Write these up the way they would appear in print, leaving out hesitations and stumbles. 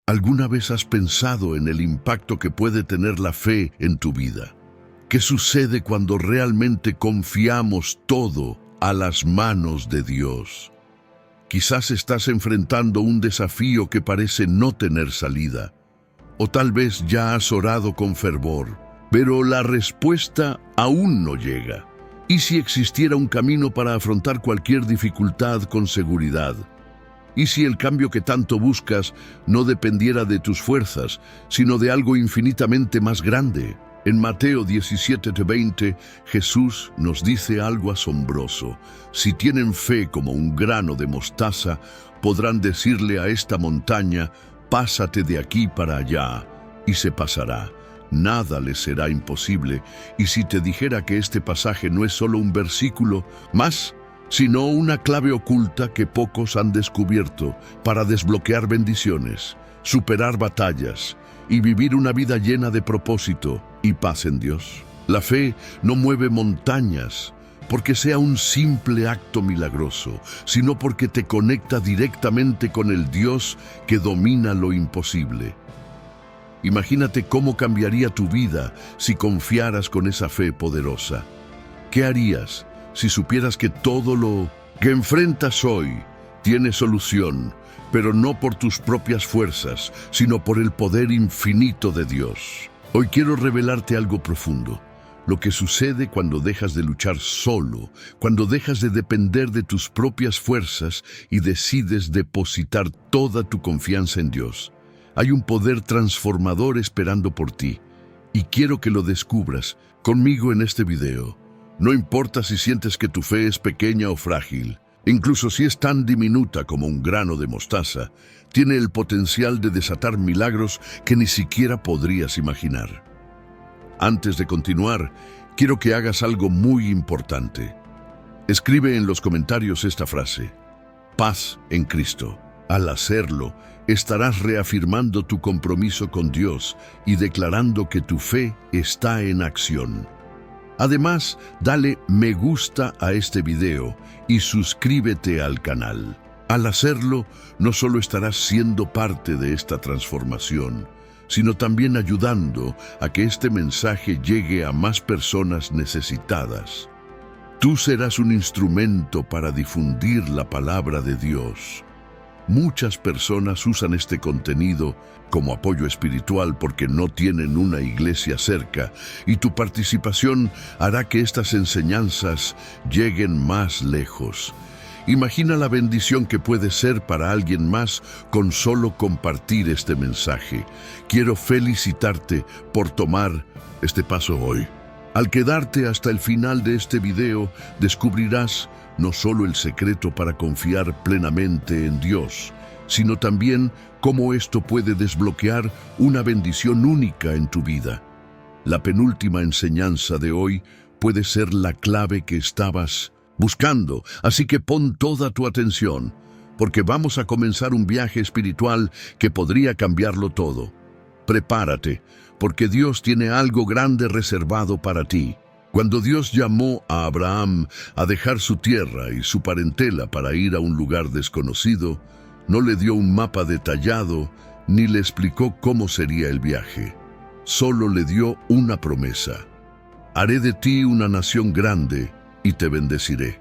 ¿Alguna vez has pensado en el impacto que puede tener la fe en tu vida? ¿Qué sucede cuando realmente confiamos todo a las manos de Dios? Quizás estás enfrentando un desafío que parece no tener salida, o tal vez ya has orado con fervor, pero la respuesta aún no llega. ¿Y si existiera un camino para afrontar cualquier dificultad con seguridad? ¿Y si el cambio que tanto buscas no dependiera de tus fuerzas, sino de algo infinitamente más grande? En Mateo 17:20, Jesús nos dice algo asombroso. Si tienen fe como un grano de mostaza, podrán decirle a esta montaña, pásate de aquí para allá, y se pasará. Nada les será imposible. Y si te dijera que este pasaje no es solo un versículo más, sino una clave oculta que pocos han descubierto para desbloquear bendiciones, superar batallas y vivir una vida llena de propósito y paz en Dios. La fe no mueve montañas porque sea un simple acto milagroso, sino porque te conecta directamente con el Dios que domina lo imposible. Imagínate cómo cambiaría tu vida si confiaras con esa fe poderosa. ¿Qué harías si supieras que todo lo que enfrentas hoy tiene solución, pero no por tus propias fuerzas, sino por el poder infinito de Dios? Hoy quiero revelarte algo profundo. Lo que sucede cuando dejas de luchar solo, cuando dejas de depender de tus propias fuerzas y decides depositar toda tu confianza en Dios. Hay un poder transformador esperando por ti, y quiero que lo descubras conmigo en este video. No importa si sientes que tu fe es pequeña o frágil, incluso si es tan diminuta como un grano de mostaza, tiene el potencial de desatar milagros que ni siquiera podrías imaginar. Antes de continuar, quiero que hagas algo muy importante. Escribe en los comentarios esta frase: paz en Cristo. Al hacerlo, estarás reafirmando tu compromiso con Dios y declarando que tu fe está en acción. Además, dale me gusta a este video y suscríbete al canal. Al hacerlo, no solo estarás siendo parte de esta transformación, sino también ayudando a que este mensaje llegue a más personas necesitadas. Tú serás un instrumento para difundir la palabra de Dios. Muchas personas usan este contenido como apoyo espiritual porque no tienen una iglesia cerca, y tu participación hará que estas enseñanzas lleguen más lejos. Imagina la bendición que puede ser para alguien más con solo compartir este mensaje. Quiero felicitarte por tomar este paso hoy. Al quedarte hasta el final de este video, descubrirás no solo el secreto para confiar plenamente en Dios, sino también cómo esto puede desbloquear una bendición única en tu vida. La penúltima enseñanza de hoy puede ser la clave que estabas buscando, así que pon toda tu atención, porque vamos a comenzar un viaje espiritual que podría cambiarlo todo. Prepárate, porque Dios tiene algo grande reservado para ti. Cuando Dios llamó a Abraham a dejar su tierra y su parentela para ir a un lugar desconocido, no le dio un mapa detallado ni le explicó cómo sería el viaje. Solo le dio una promesa: haré de ti una nación grande y te bendeciré.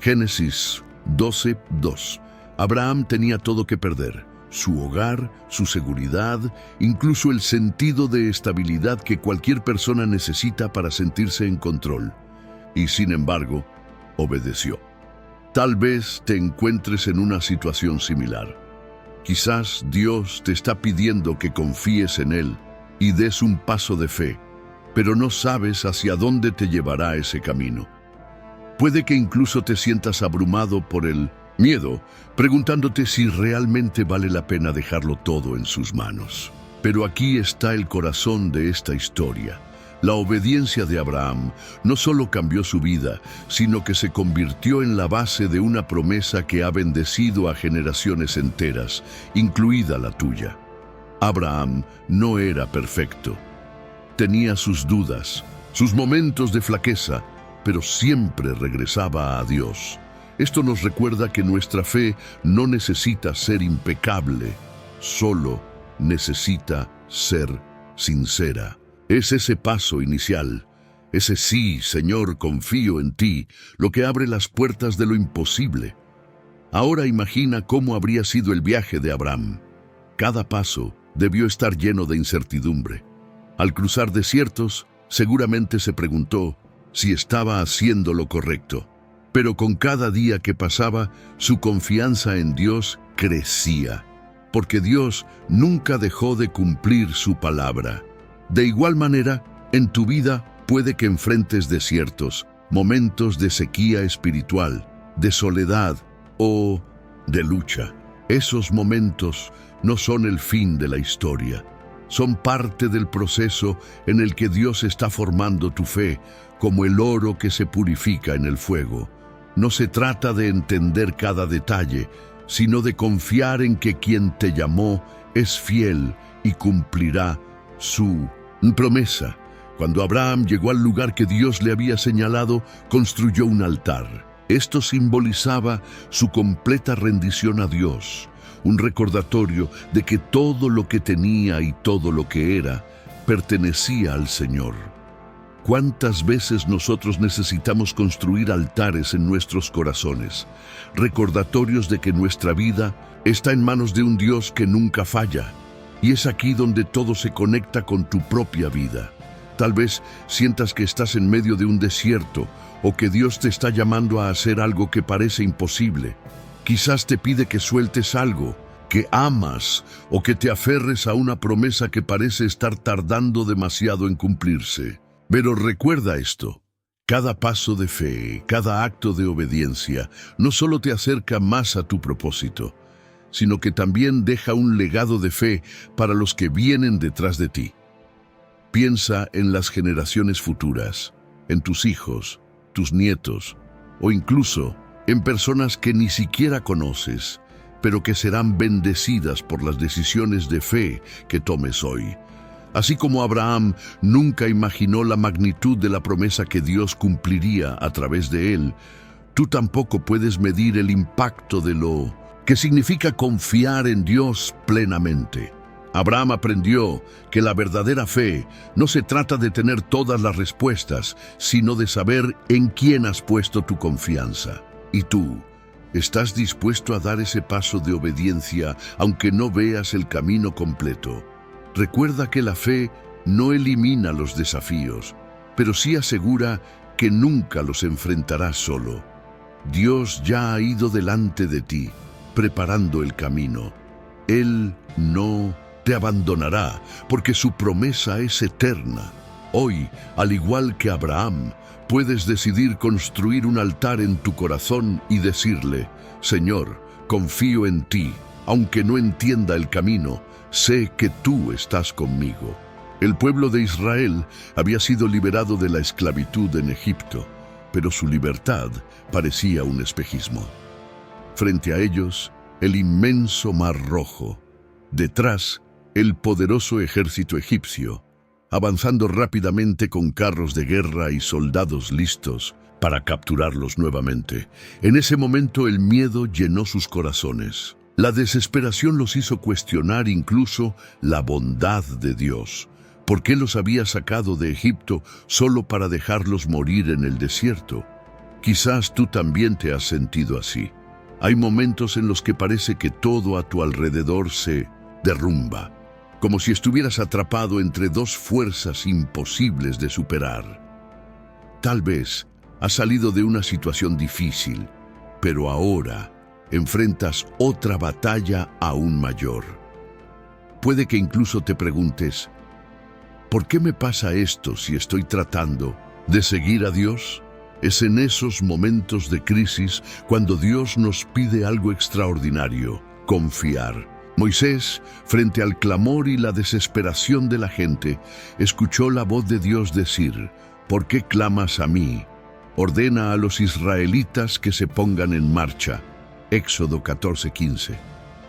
Génesis 12:2. Abraham tenía todo que perder: su hogar, su seguridad, incluso el sentido de estabilidad que cualquier persona necesita para sentirse en control. Y sin embargo, obedeció. Tal vez te encuentres en una situación similar. Quizás Dios te está pidiendo que confíes en Él y des un paso de fe, pero no sabes hacia dónde te llevará ese camino. Puede que incluso te sientas abrumado por el miedo, preguntándote si realmente vale la pena dejarlo todo en sus manos. Pero aquí está el corazón de esta historia. La obediencia de Abraham no solo cambió su vida, sino que se convirtió en la base de una promesa que ha bendecido a generaciones enteras, incluida la tuya. Abraham no era perfecto. Tenía sus dudas, sus momentos de flaqueza, pero siempre regresaba a Dios. Esto nos recuerda que nuestra fe no necesita ser impecable, solo necesita ser sincera. Es ese paso inicial, ese sí, Señor, confío en ti, lo que abre las puertas de lo imposible. Ahora imagina cómo habría sido el viaje de Abraham. Cada paso debió estar lleno de incertidumbre. Al cruzar desiertos, seguramente se preguntó si estaba haciendo lo correcto. Pero con cada día que pasaba, su confianza en Dios crecía, porque Dios nunca dejó de cumplir su palabra. De igual manera, en tu vida puede que enfrentes desiertos, momentos de sequía espiritual, de soledad o de lucha. Esos momentos no son el fin de la historia. Son parte del proceso en el que Dios está formando tu fe, como el oro que se purifica en el fuego. No se trata de entender cada detalle, sino de confiar en que quien te llamó es fiel y cumplirá su promesa. Cuando Abraham llegó al lugar que Dios le había señalado, construyó un altar. Esto simbolizaba su completa rendición a Dios, un recordatorio de que todo lo que tenía y todo lo que era pertenecía al Señor. ¿Cuántas veces nosotros necesitamos construir altares en nuestros corazones? Recordatorios de que nuestra vida está en manos de un Dios que nunca falla. Y es aquí donde todo se conecta con tu propia vida. Tal vez sientas que estás en medio de un desierto o que Dios te está llamando a hacer algo que parece imposible. Quizás te pide que sueltes algo que amas o que te aferres a una promesa que parece estar tardando demasiado en cumplirse. Pero recuerda esto, cada paso de fe, cada acto de obediencia, no solo te acerca más a tu propósito, sino que también deja un legado de fe para los que vienen detrás de ti. Piensa en las generaciones futuras, en tus hijos, tus nietos, o incluso en personas que ni siquiera conoces, pero que serán bendecidas por las decisiones de fe que tomes hoy. Así como Abraham nunca imaginó la magnitud de la promesa que Dios cumpliría a través de él, tú tampoco puedes medir el impacto de lo que significa confiar en Dios plenamente. Abraham aprendió que la verdadera fe no se trata de tener todas las respuestas, sino de saber en quién has puesto tu confianza. ¿Y tú? ¿Estás dispuesto a dar ese paso de obediencia aunque no veas el camino completo? Recuerda que la fe no elimina los desafíos, pero sí asegura que nunca los enfrentarás solo. Dios ya ha ido delante de ti, preparando el camino. Él no te abandonará, porque su promesa es eterna. Hoy, al igual que Abraham, puedes decidir construir un altar en tu corazón y decirle: Señor, confío en ti, aunque no entienda el camino, sé que tú estás conmigo. El pueblo de Israel había sido liberado de la esclavitud en Egipto, pero su libertad parecía un espejismo. Frente a ellos, el inmenso Mar Rojo. Detrás, el poderoso ejército egipcio, avanzando rápidamente con carros de guerra y soldados listos para capturarlos nuevamente. En ese momento el miedo llenó sus corazones. La desesperación los hizo cuestionar incluso la bondad de Dios. ¿Por qué los había sacado de Egipto solo para dejarlos morir en el desierto? Quizás tú también te has sentido así. Hay momentos en los que parece que todo a tu alrededor se derrumba, como si estuvieras atrapado entre dos fuerzas imposibles de superar. Tal vez has salido de una situación difícil, pero ahora enfrentas otra batalla aún mayor. Puede que incluso te preguntes: ¿por qué me pasa esto si estoy tratando de seguir a Dios? Es en esos momentos de crisis cuando Dios nos pide algo extraordinario: confiar. Moisés, frente al clamor y la desesperación de la gente, escuchó la voz de Dios decir: ¿por qué clamas a mí? Ordena a los israelitas que se pongan en marcha. Éxodo 14:15.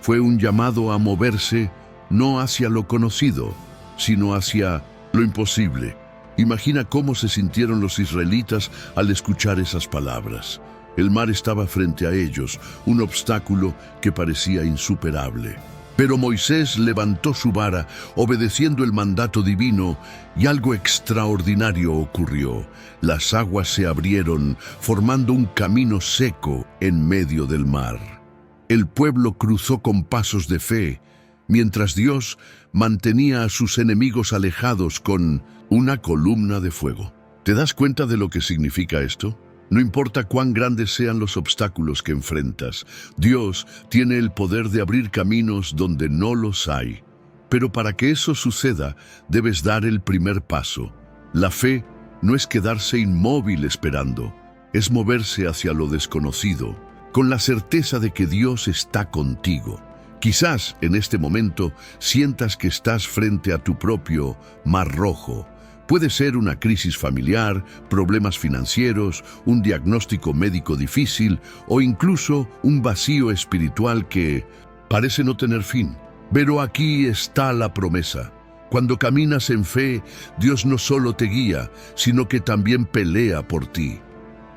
Fue un llamado a moverse no hacia lo conocido, sino hacia lo imposible. Imagina cómo se sintieron los israelitas al escuchar esas palabras. El mar estaba frente a ellos, un obstáculo que parecía insuperable. Pero Moisés levantó su vara, obedeciendo el mandato divino, y algo extraordinario ocurrió. Las aguas se abrieron, formando un camino seco en medio del mar. El pueblo cruzó con pasos de fe, mientras Dios mantenía a sus enemigos alejados con una columna de fuego. ¿Te das cuenta de lo que significa esto? No importa cuán grandes sean los obstáculos que enfrentas, Dios tiene el poder de abrir caminos donde no los hay. Pero para que eso suceda, debes dar el primer paso. La fe no es quedarse inmóvil esperando, es moverse hacia lo desconocido, con la certeza de que Dios está contigo. Quizás en este momento sientas que estás frente a tu propio mar rojo. Puede ser una crisis familiar, problemas financieros, un diagnóstico médico difícil o incluso un vacío espiritual que parece no tener fin. Pero aquí está la promesa. Cuando caminas en fe, Dios no solo te guía, sino que también pelea por ti.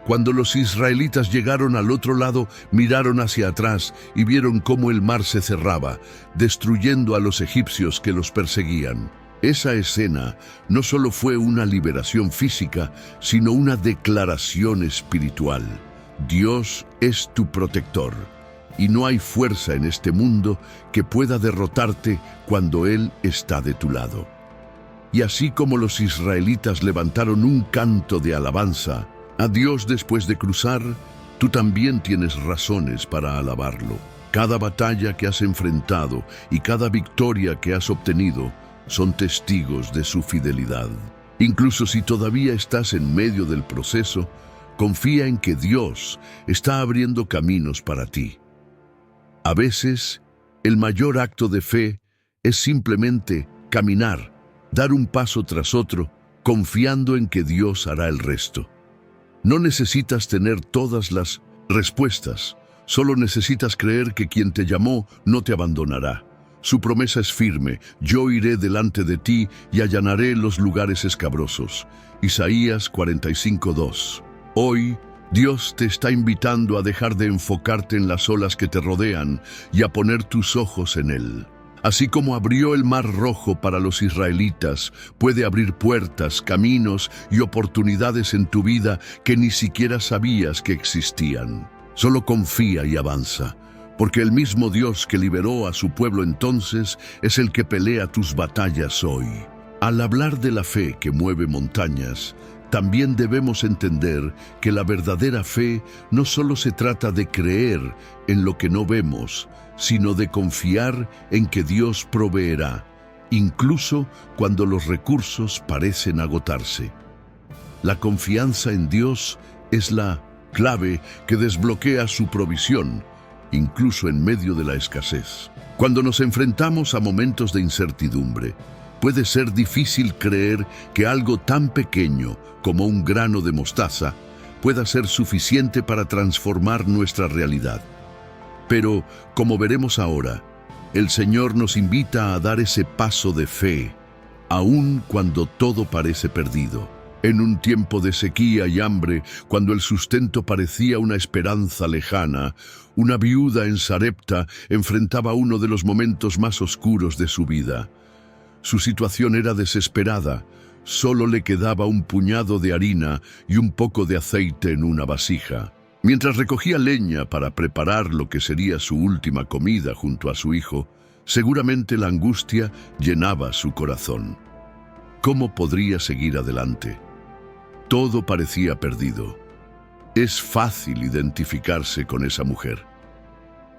Cuando los israelitas llegaron al otro lado, miraron hacia atrás y vieron cómo el mar se cerraba, destruyendo a los egipcios que los perseguían. Esa escena no solo fue una liberación física, sino una declaración espiritual. Dios es tu protector, y no hay fuerza en este mundo que pueda derrotarte cuando Él está de tu lado. Y así como los israelitas levantaron un canto de alabanza a Dios después de cruzar, tú también tienes razones para alabarlo. Cada batalla que has enfrentado y cada victoria que has obtenido son testigos de su fidelidad. Incluso si todavía estás en medio del proceso, confía en que Dios está abriendo caminos para ti. A veces, el mayor acto de fe es simplemente caminar, dar un paso tras otro, confiando en que Dios hará el resto. No necesitas tener todas las respuestas, solo necesitas creer que quien te llamó no te abandonará. Su promesa es firme: yo iré delante de ti y allanaré los lugares escabrosos. Isaías 45:2. Hoy, Dios te está invitando a dejar de enfocarte en las olas que te rodean y a poner tus ojos en Él. Así como abrió el Mar Rojo para los israelitas, puede abrir puertas, caminos y oportunidades en tu vida que ni siquiera sabías que existían. Solo confía y avanza, porque el mismo Dios que liberó a su pueblo entonces es el que pelea tus batallas hoy. Al hablar de la fe que mueve montañas, también debemos entender que la verdadera fe no solo se trata de creer en lo que no vemos, sino de confiar en que Dios proveerá, incluso cuando los recursos parecen agotarse. La confianza en Dios es la clave que desbloquea su provisión, incluso en medio de la escasez. Cuando nos enfrentamos a momentos de incertidumbre, puede ser difícil creer que algo tan pequeño como un grano de mostaza pueda ser suficiente para transformar nuestra realidad. Pero, como veremos ahora, el Señor nos invita a dar ese paso de fe, aun cuando todo parece perdido. En un tiempo de sequía y hambre, cuando el sustento parecía una esperanza lejana, una viuda en Sarepta enfrentaba uno de los momentos más oscuros de su vida. Su situación era desesperada. Solo le quedaba un puñado de harina y un poco de aceite en una vasija. Mientras recogía leña para preparar lo que sería su última comida junto a su hijo, seguramente la angustia llenaba su corazón. ¿Cómo podría seguir adelante? Todo parecía perdido. Es fácil identificarse con esa mujer.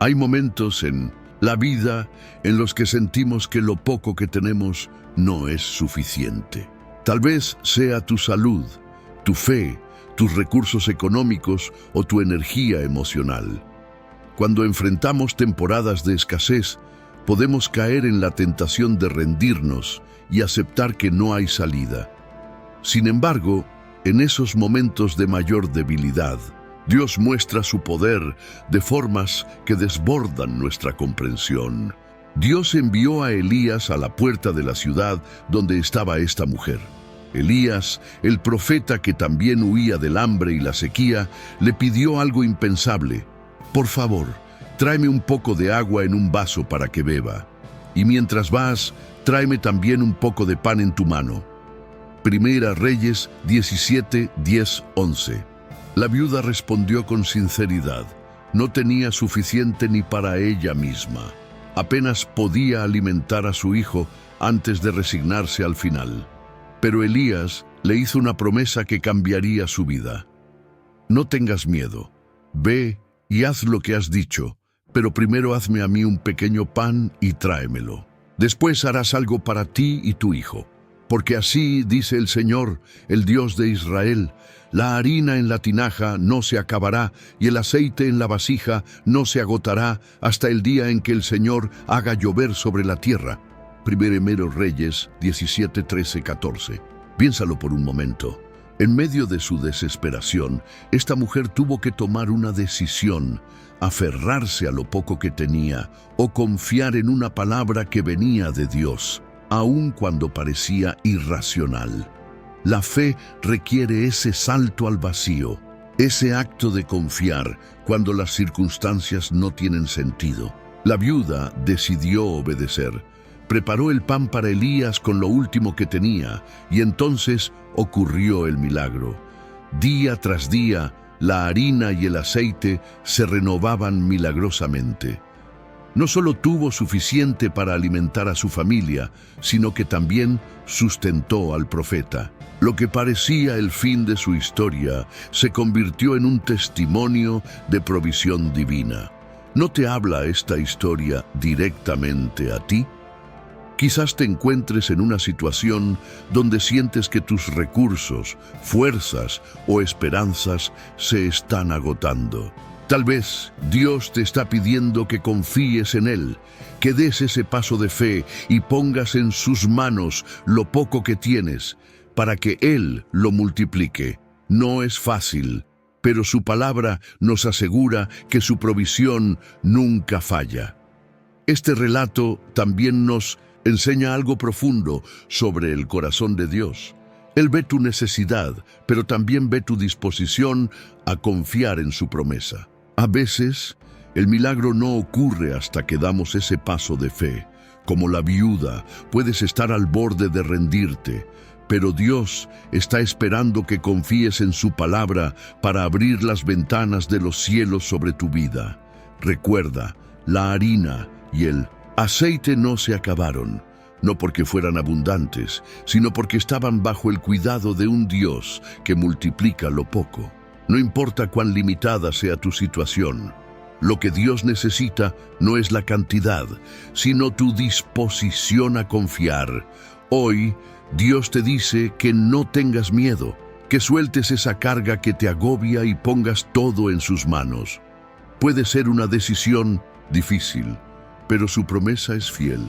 Hay momentos en la vida en los que sentimos que lo poco que tenemos no es suficiente. Tal vez sea tu salud, tu fe, tus recursos económicos o tu energía emocional. Cuando enfrentamos temporadas de escasez, podemos caer en la tentación de rendirnos y aceptar que no hay salida. Sin embargo, en esos momentos de mayor debilidad, Dios muestra su poder de formas que desbordan nuestra comprensión. Dios envió a Elías a la puerta de la ciudad donde estaba esta mujer. Elías, el profeta que también huía del hambre y la sequía, le pidió algo impensable: por favor, tráeme un poco de agua en un vaso para que beba. Y mientras vas, tráeme también un poco de pan en tu mano. Primera Reyes 17, 10, 11. La viuda respondió con sinceridad. No tenía suficiente ni para ella misma. Apenas podía alimentar a su hijo antes de resignarse al final. Pero Elías le hizo una promesa que cambiaría su vida. No tengas miedo. Ve y haz lo que has dicho, pero primero hazme a mí un pequeño pan y tráemelo. Después harás algo para ti y tu hijo. Porque así dice el Señor, el Dios de Israel, la harina en la tinaja no se acabará y el aceite en la vasija no se agotará hasta el día en que el Señor haga llover sobre la tierra. Primero Reyes 17, 13, 14. Piénsalo por un momento. En medio de su desesperación, esta mujer tuvo que tomar una decisión, aferrarse a lo poco que tenía o confiar en una palabra que venía de Dios, aun cuando parecía irracional. La fe requiere ese salto al vacío, ese acto de confiar cuando las circunstancias no tienen sentido. La viuda decidió obedecer. Preparó el pan para Elías con lo último que tenía, y entonces ocurrió el milagro. Día tras día, la harina y el aceite se renovaban milagrosamente. No solo tuvo suficiente para alimentar a su familia, sino que también sustentó al profeta. Lo que parecía el fin de su historia se convirtió en un testimonio de provisión divina. ¿No te habla esta historia directamente a ti? Quizás te encuentres en una situación donde sientes que tus recursos, fuerzas o esperanzas se están agotando. Tal vez Dios te está pidiendo que confíes en Él, que des ese paso de fe y pongas en sus manos lo poco que tienes, para que Él lo multiplique. No es fácil, pero su palabra nos asegura que su provisión nunca falla. Este relato también nos enseña algo profundo sobre el corazón de Dios. Él ve tu necesidad, pero también ve tu disposición a confiar en su promesa. A veces, el milagro no ocurre hasta que damos ese paso de fe. Como la viuda, puedes estar al borde de rendirte, pero Dios está esperando que confíes en su palabra para abrir las ventanas de los cielos sobre tu vida. Recuerda, la harina y el aceite no se acabaron, no porque fueran abundantes, sino porque estaban bajo el cuidado de un Dios que multiplica lo poco. No importa cuán limitada sea tu situación, lo que Dios necesita no es la cantidad, sino tu disposición a confiar. Hoy, Dios te dice que no tengas miedo, que sueltes esa carga que te agobia y pongas todo en sus manos. Puede ser una decisión difícil, pero su promesa es fiel.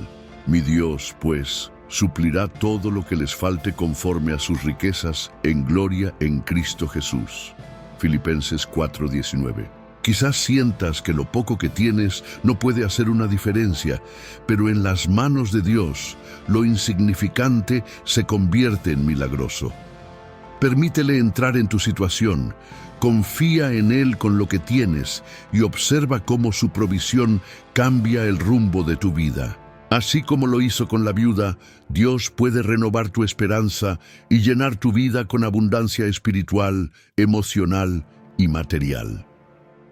Mi Dios, pues, suplirá todo lo que les falte conforme a sus riquezas en gloria en Cristo Jesús. Filipenses 4:19. Quizás sientas que lo poco que tienes no puede hacer una diferencia, pero en las manos de Dios, lo insignificante se convierte en milagroso. Permítele entrar en tu situación, confía en Él con lo que tienes y observa cómo su provisión cambia el rumbo de tu vida. Así como lo hizo con la viuda, Dios puede renovar tu esperanza y llenar tu vida con abundancia espiritual, emocional y material.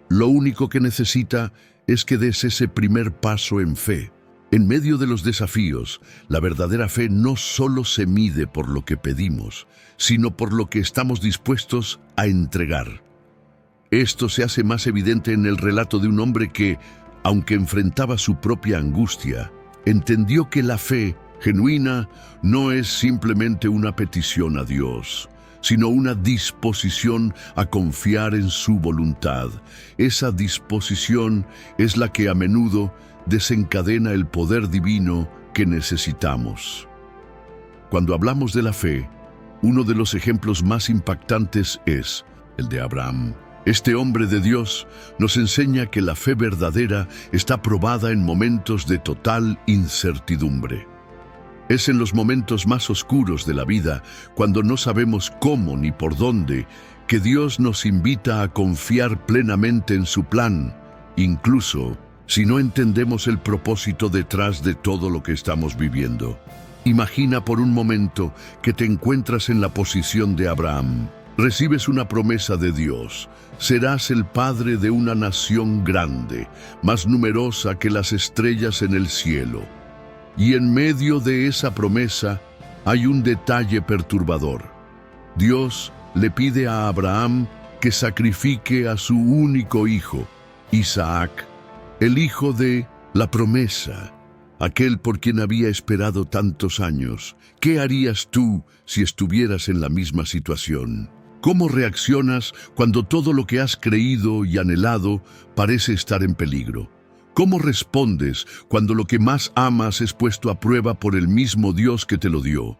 Lo único que necesita es que des ese primer paso en fe. En medio de los desafíos, la verdadera fe no solo se mide por lo que pedimos, sino por lo que estamos dispuestos a entregar. Esto se hace más evidente en el relato de un hombre que, aunque enfrentaba su propia angustia, entendió que la fe genuina no es simplemente una petición a Dios, sino una disposición a confiar en su voluntad. Esa disposición es la que a menudo desencadena el poder divino que necesitamos. Cuando hablamos de la fe, uno de los ejemplos más impactantes es el de Abraham. Este hombre de Dios nos enseña que la fe verdadera está probada en momentos de total incertidumbre. Es en los momentos más oscuros de la vida, cuando no sabemos cómo ni por dónde, que Dios nos invita a confiar plenamente en su plan, incluso si no entendemos el propósito detrás de todo lo que estamos viviendo. Imagina por un momento que te encuentras en la posición de Abraham. Recibes una promesa de Dios. Serás el padre de una nación grande, más numerosa que las estrellas en el cielo. Y en medio de esa promesa hay un detalle perturbador. Dios le pide a Abraham que sacrifique a su único hijo, Isaac, el hijo de la promesa, aquel por quien había esperado tantos años. ¿Qué harías tú si estuvieras en la misma situación? ¿Cómo reaccionas cuando todo lo que has creído y anhelado parece estar en peligro? ¿Cómo respondes cuando lo que más amas es puesto a prueba por el mismo Dios que te lo dio?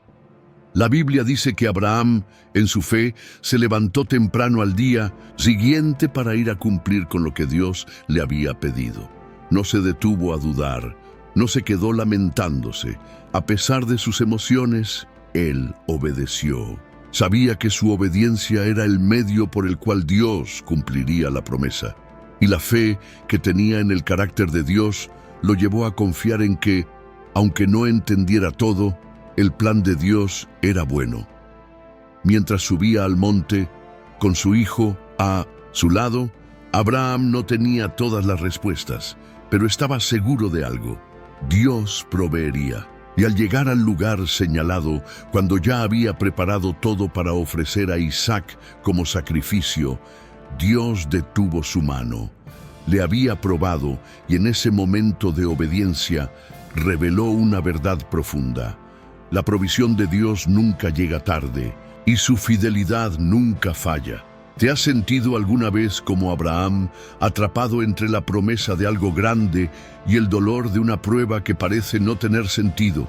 La Biblia dice que Abraham, en su fe, se levantó temprano al día siguiente para ir a cumplir con lo que Dios le había pedido. No se detuvo a dudar, no se quedó lamentándose. A pesar de sus emociones, él obedeció. Sabía que su obediencia era el medio por el cual Dios cumpliría la promesa. Y la fe que tenía en el carácter de Dios lo llevó a confiar en que, aunque no entendiera todo, el plan de Dios era bueno. Mientras subía al monte, con su hijo a su lado, Abraham no tenía todas las respuestas, pero estaba seguro de algo: Dios proveería. Y al llegar al lugar señalado, cuando ya había preparado todo para ofrecer a Isaac como sacrificio, Dios detuvo su mano. Le había probado y en ese momento de obediencia reveló una verdad profunda. La provisión de Dios nunca llega tarde y su fidelidad nunca falla. ¿Te has sentido alguna vez como Abraham, atrapado entre la promesa de algo grande y el dolor de una prueba que parece no tener sentido?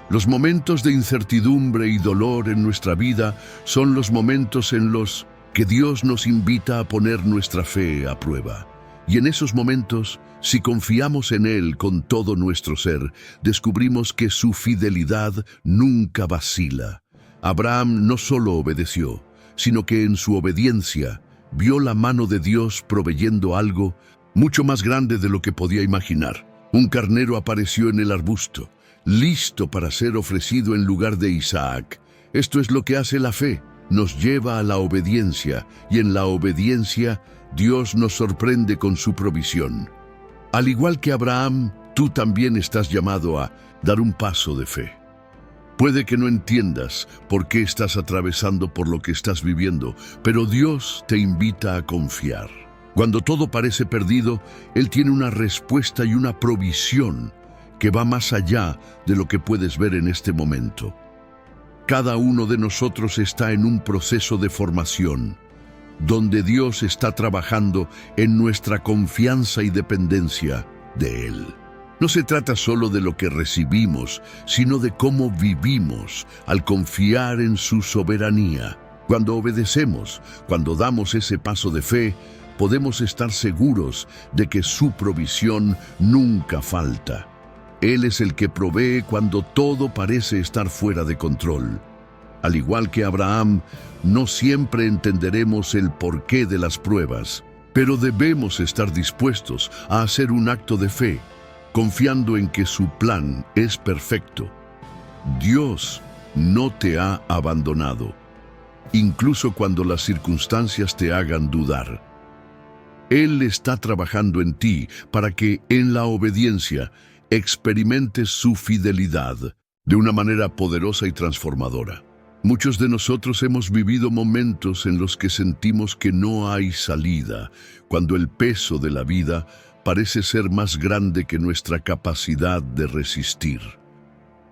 Los momentos de incertidumbre y dolor en nuestra vida son los momentos en los que Dios nos invita a poner nuestra fe a prueba. Y en esos momentos, si confiamos en Él con todo nuestro ser, descubrimos que su fidelidad nunca vacila. Abraham no solo obedeció, sino que en su obediencia vio la mano de Dios proveyendo algo mucho más grande de lo que podía imaginar. Un carnero apareció en el arbusto, listo para ser ofrecido en lugar de Isaac. Esto es lo que hace la fe. Nos lleva a la obediencia, y en la obediencia Dios nos sorprende con su provisión. Al igual que Abraham, tú también estás llamado a dar un paso de fe. Puede que no entiendas por qué estás atravesando por lo que estás viviendo, pero Dios te invita a confiar. Cuando todo parece perdido, Él tiene una respuesta y una provisión que va más allá de lo que puedes ver en este momento. Cada uno de nosotros está en un proceso de formación, donde Dios está trabajando en nuestra confianza y dependencia de Él. No se trata solo de lo que recibimos, sino de cómo vivimos al confiar en su soberanía. Cuando obedecemos, cuando damos ese paso de fe, podemos estar seguros de que su provisión nunca falta. Él es el que provee cuando todo parece estar fuera de control. Al igual que Abraham, no siempre entenderemos el porqué de las pruebas, pero debemos estar dispuestos a hacer un acto de fe, confiando en que su plan es perfecto. Dios no te ha abandonado, incluso cuando las circunstancias te hagan dudar. Él está trabajando en ti para que, en la obediencia, experimentes su fidelidad de una manera poderosa y transformadora. Muchos de nosotros hemos vivido momentos en los que sentimos que no hay salida, cuando el peso de la vida parece ser más grande que nuestra capacidad de resistir.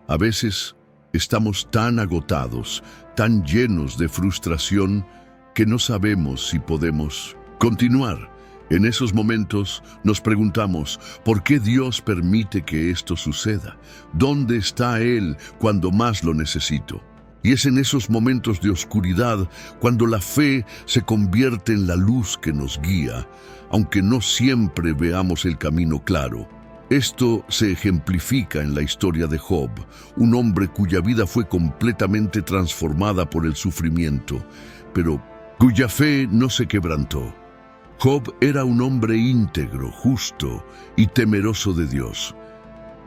A veces estamos tan agotados, tan llenos de frustración, que no sabemos si podemos continuar. En esos momentos nos preguntamos, ¿por qué Dios permite que esto suceda? ¿Dónde está Él cuando más lo necesito? Y es en esos momentos de oscuridad cuando la fe se convierte en la luz que nos guía, aunque no siempre veamos el camino claro. Esto se ejemplifica en la historia de Job, un hombre cuya vida fue completamente transformada por el sufrimiento, pero cuya fe no se quebrantó. Job era un hombre íntegro, justo y temeroso de Dios.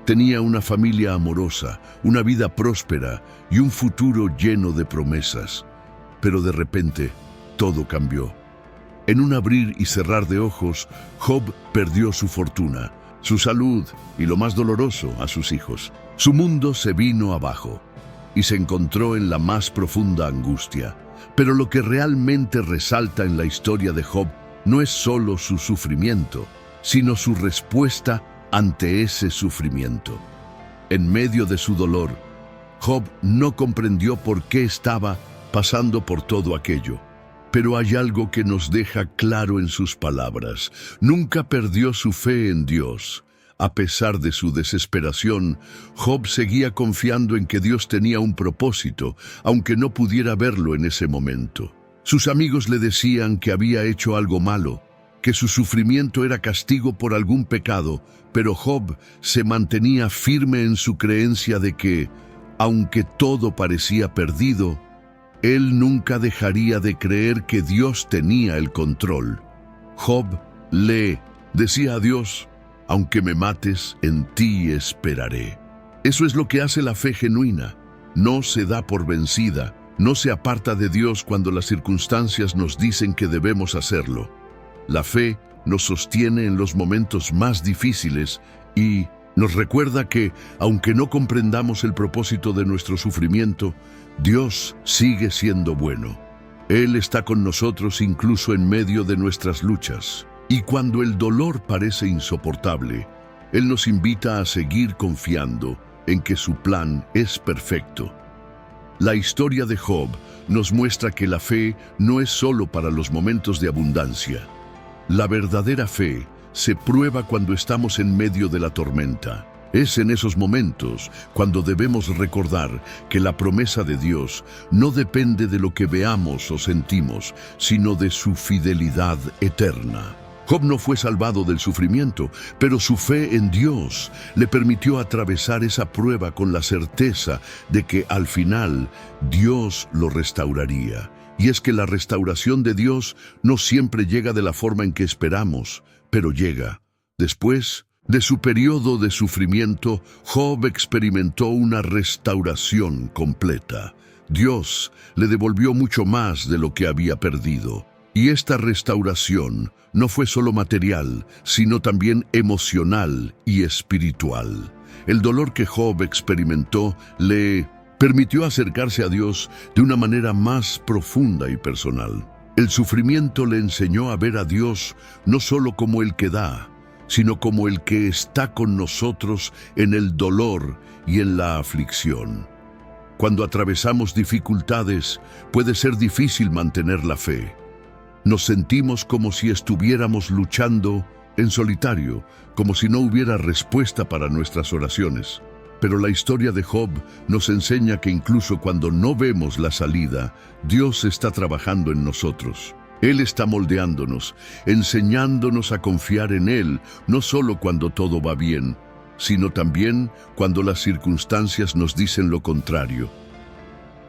Tenía una familia amorosa, una vida próspera y un futuro lleno de promesas. Pero de repente, todo cambió. En un abrir y cerrar de ojos, Job perdió su fortuna, su salud y, lo más doloroso, a sus hijos. Su mundo se vino abajo y se encontró en la más profunda angustia. Pero lo que realmente resalta en la historia de Job no es solo su sufrimiento, sino su respuesta ante ese sufrimiento. En medio de su dolor, Job no comprendió por qué estaba pasando por todo aquello. Pero hay algo que nos deja claro en sus palabras. Nunca perdió su fe en Dios. A pesar de su desesperación, Job seguía confiando en que Dios tenía un propósito, aunque no pudiera verlo en ese momento. Sus amigos le decían que había hecho algo malo, que su sufrimiento era castigo por algún pecado, pero Job se mantenía firme en su creencia de que, aunque todo parecía perdido, él nunca dejaría de creer que Dios tenía el control. Job le decía a Dios: aunque me mates, en ti esperaré. Eso es lo que hace la fe genuina. No se da por vencida, no se aparta de Dios cuando las circunstancias nos dicen que debemos hacerlo. La fe nos sostiene en los momentos más difíciles y nos recuerda que, aunque no comprendamos el propósito de nuestro sufrimiento, Dios sigue siendo bueno. Él está con nosotros incluso en medio de nuestras luchas. Y cuando el dolor parece insoportable, Él nos invita a seguir confiando en que su plan es perfecto. La historia de Job nos muestra que la fe no es solo para los momentos de abundancia. La verdadera fe se prueba cuando estamos en medio de la tormenta. Es en esos momentos cuando debemos recordar que la promesa de Dios no depende de lo que veamos o sentimos, sino de su fidelidad eterna. Job no fue salvado del sufrimiento, pero su fe en Dios le permitió atravesar esa prueba con la certeza de que al final Dios lo restauraría. Y es que la restauración de Dios no siempre llega de la forma en que esperamos, pero llega. Después de su periodo de sufrimiento, Job experimentó una restauración completa. Dios le devolvió mucho más de lo que había perdido. Y esta restauración no fue solo material, sino también emocional y espiritual. El dolor que Job experimentó le permitió acercarse a Dios de una manera más profunda y personal. El sufrimiento le enseñó a ver a Dios no solo como el que da, sino como el que está con nosotros en el dolor y en la aflicción. Cuando atravesamos dificultades, puede ser difícil mantener la fe. Nos sentimos como si estuviéramos luchando en solitario, como si no hubiera respuesta para nuestras oraciones. Pero la historia de Job nos enseña que incluso cuando no vemos la salida, Dios está trabajando en nosotros. Él está moldeándonos, enseñándonos a confiar en Él, no solo cuando todo va bien, sino también cuando las circunstancias nos dicen lo contrario.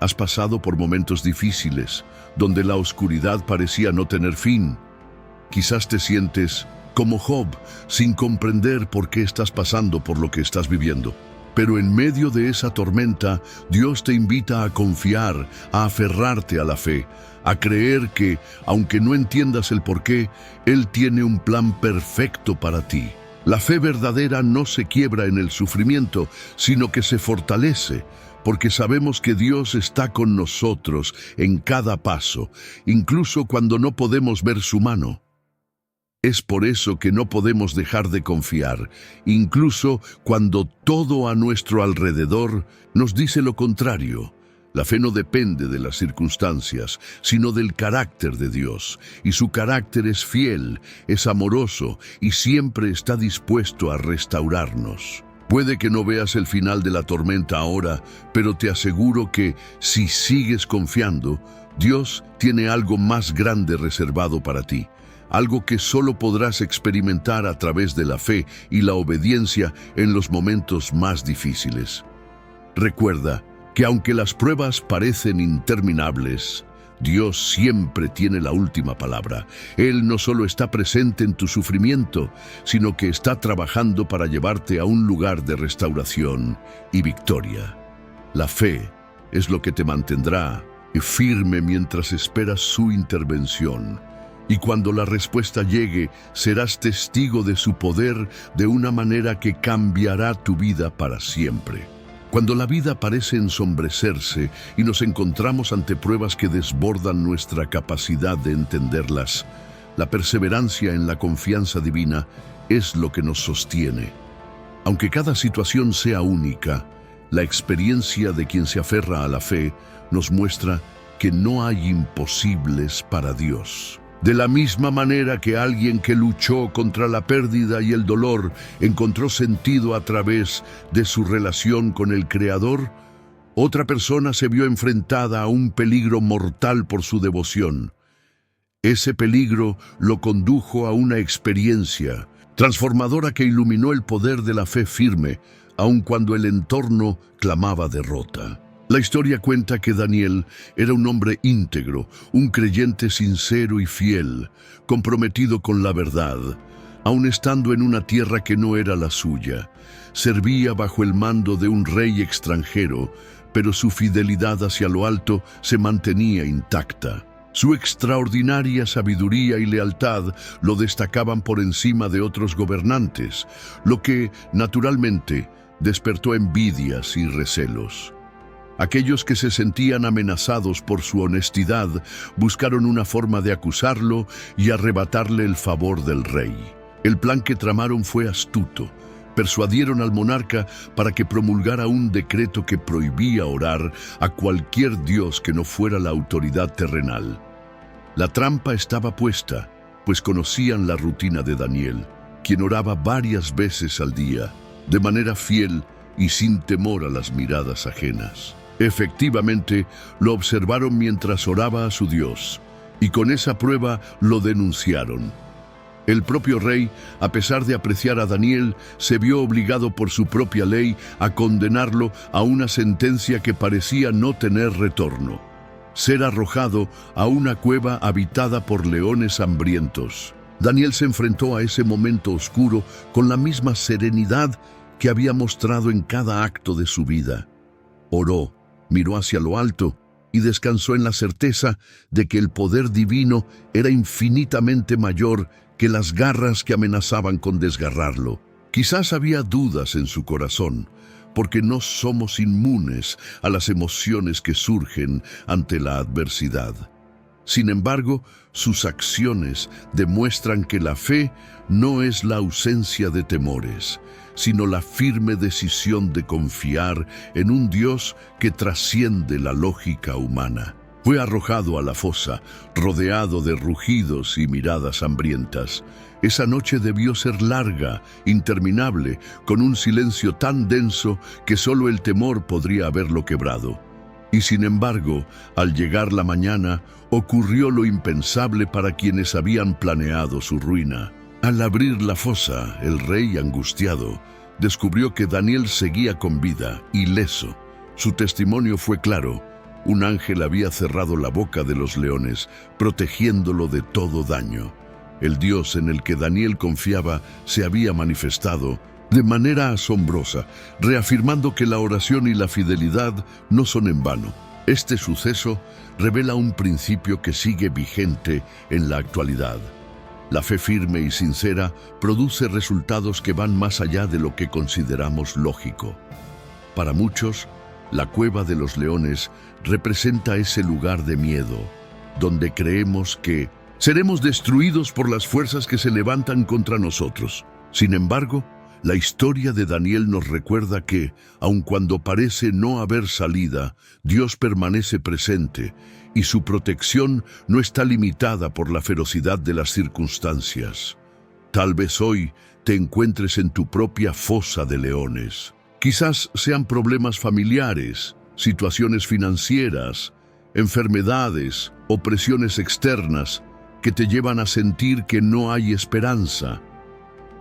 Has pasado por momentos difíciles, donde la oscuridad parecía no tener fin. Quizás te sientes como Job, sin comprender por qué estás pasando por lo que estás viviendo. Pero en medio de esa tormenta, Dios te invita a confiar, a aferrarte a la fe, a creer que, aunque no entiendas el porqué, Él tiene un plan perfecto para ti. La fe verdadera no se quiebra en el sufrimiento, sino que se fortalece, porque sabemos que Dios está con nosotros en cada paso, incluso cuando no podemos ver su mano. Es por eso que no podemos dejar de confiar, incluso cuando todo a nuestro alrededor nos dice lo contrario. La fe no depende de las circunstancias, sino del carácter de Dios, y su carácter es fiel, es amoroso y siempre está dispuesto a restaurarnos. Puede que no veas el final de la tormenta ahora, pero te aseguro que, si sigues confiando, Dios tiene algo más grande reservado para ti, algo que solo podrás experimentar a través de la fe y la obediencia en los momentos más difíciles. Recuerda que aunque las pruebas parecen interminables, Dios siempre tiene la última palabra. Él no solo está presente en tu sufrimiento, sino que está trabajando para llevarte a un lugar de restauración y victoria. La fe es lo que te mantendrá firme mientras esperas su intervención. Y cuando la respuesta llegue, serás testigo de su poder de una manera que cambiará tu vida para siempre. Cuando la vida parece ensombrecerse y nos encontramos ante pruebas que desbordan nuestra capacidad de entenderlas, la perseverancia en la confianza divina es lo que nos sostiene. Aunque cada situación sea única, la experiencia de quien se aferra a la fe nos muestra que no hay imposibles para Dios. De la misma manera que alguien que luchó contra la pérdida y el dolor encontró sentido a través de su relación con el Creador, otra persona se vio enfrentada a un peligro mortal por su devoción. Ese peligro lo condujo a una experiencia transformadora que iluminó el poder de la fe firme, aun cuando el entorno clamaba derrota. La historia cuenta que Daniel era un hombre íntegro, un creyente sincero y fiel, comprometido con la verdad, aun estando en una tierra que no era la suya. Servía bajo el mando de un rey extranjero, pero su fidelidad hacia lo alto se mantenía intacta. Su extraordinaria sabiduría y lealtad lo destacaban por encima de otros gobernantes, lo que, naturalmente, despertó envidias y recelos. Aquellos que se sentían amenazados por su honestidad buscaron una forma de acusarlo y arrebatarle el favor del rey. El plan que tramaron fue astuto. Persuadieron al monarca para que promulgara un decreto que prohibía orar a cualquier dios que no fuera la autoridad terrenal. La trampa estaba puesta, pues conocían la rutina de Daniel, quien oraba varias veces al día, de manera fiel y sin temor a las miradas ajenas. Efectivamente, lo observaron mientras oraba a su Dios, y con esa prueba lo denunciaron. El propio rey, a pesar de apreciar a Daniel, se vio obligado por su propia ley a condenarlo a una sentencia que parecía no tener retorno: ser arrojado a una cueva habitada por leones hambrientos. Daniel se enfrentó a ese momento oscuro con la misma serenidad que había mostrado en cada acto de su vida. Oró, miró hacia lo alto y descansó en la certeza de que el poder divino era infinitamente mayor que las garras que amenazaban con desgarrarlo. Quizás había dudas en su corazón, porque no somos inmunes a las emociones que surgen ante la adversidad. Sin embargo, sus acciones demuestran que la fe no es la ausencia de temores, sino la firme decisión de confiar en un Dios que trasciende la lógica humana. Fue arrojado a la fosa, rodeado de rugidos y miradas hambrientas. Esa noche debió ser larga, interminable, con un silencio tan denso que solo el temor podría haberlo quebrado. Y sin embargo, al llegar la mañana, ocurrió lo impensable para quienes habían planeado su ruina. Al abrir la fosa, el rey, angustiado, descubrió que Daniel seguía con vida, ileso. Su testimonio fue claro: un ángel había cerrado la boca de los leones, protegiéndolo de todo daño. El Dios en el que Daniel confiaba se había manifestado de manera asombrosa, reafirmando que la oración y la fidelidad no son en vano. Este suceso revela un principio que sigue vigente en la actualidad. La fe firme y sincera produce resultados que van más allá de lo que consideramos lógico. Para muchos, la cueva de los leones representa ese lugar de miedo, donde creemos que seremos destruidos por las fuerzas que se levantan contra nosotros. Sin embargo, la historia de Daniel nos recuerda que, aun cuando parece no haber salida, Dios permanece presente y su protección no está limitada por la ferocidad de las circunstancias. Tal vez hoy te encuentres en tu propia fosa de leones. Quizás sean problemas familiares, situaciones financieras, enfermedades o presiones externas que te llevan a sentir que no hay esperanza.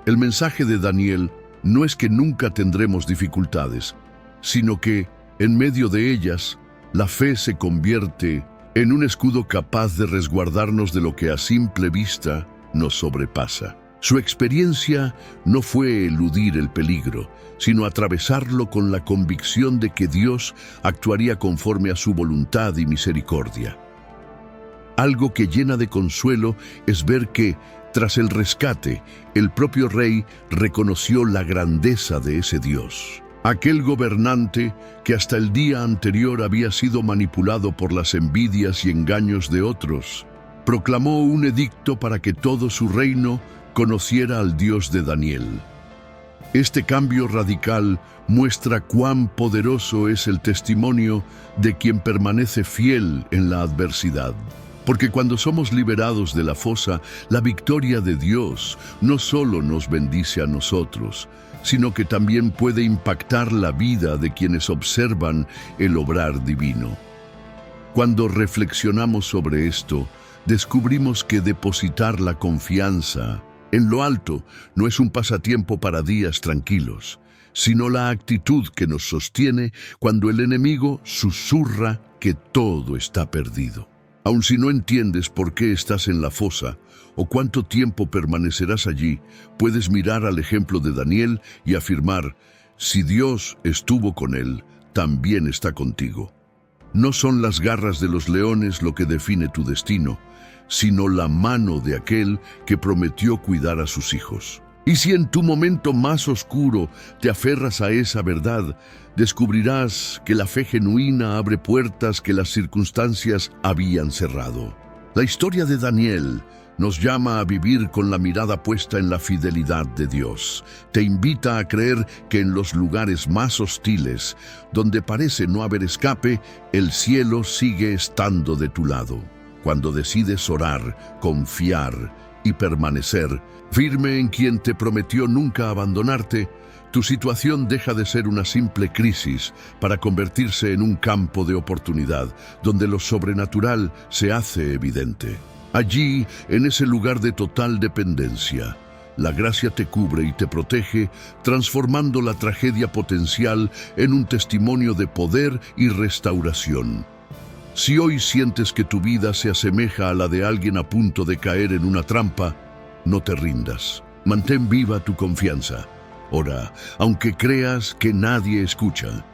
El mensaje de Daniel no es que nunca tendremos dificultades, sino que, en medio de ellas, la fe se convierte en un escudo capaz de resguardarnos de lo que a simple vista nos sobrepasa. Su experiencia no fue eludir el peligro, sino atravesarlo con la convicción de que Dios actuaría conforme a su voluntad y misericordia. Algo que llena de consuelo es ver que, tras el rescate, el propio rey reconoció la grandeza de ese Dios. Aquel gobernante que hasta el día anterior había sido manipulado por las envidias y engaños de otros, proclamó un edicto para que todo su reino conociera al Dios de Daniel. Este cambio radical muestra cuán poderoso es el testimonio de quien permanece fiel en la adversidad. Porque cuando somos liberados de la fosa, la victoria de Dios no solo nos bendice a nosotros, sino que también puede impactar la vida de quienes observan el obrar divino. Cuando reflexionamos sobre esto, descubrimos que depositar la confianza en lo alto no es un pasatiempo para días tranquilos, sino la actitud que nos sostiene cuando el enemigo susurra que todo está perdido. Aun si no entiendes por qué estás en la fosa o cuánto tiempo permanecerás allí, puedes mirar al ejemplo de Daniel y afirmar: si Dios estuvo con él, también está contigo. No son las garras de los leones lo que define tu destino, sino la mano de aquel que prometió cuidar a sus hijos. Y si en tu momento más oscuro te aferras a esa verdad, descubrirás que la fe genuina abre puertas que las circunstancias habían cerrado. La historia de Daniel nos llama a vivir con la mirada puesta en la fidelidad de Dios. Te invita a creer que en los lugares más hostiles, donde parece no haber escape, el cielo sigue estando de tu lado. Cuando decides orar, confiar y permanecer firme en quien te prometió nunca abandonarte, tu situación deja de ser una simple crisis para convertirse en un campo de oportunidad, donde lo sobrenatural se hace evidente. Allí, en ese lugar de total dependencia, la gracia te cubre y te protege, transformando la tragedia potencial en un testimonio de poder y restauración. Si hoy sientes que tu vida se asemeja a la de alguien a punto de caer en una trampa, no te rindas. Mantén viva tu confianza. Ora, aunque creas que nadie escucha.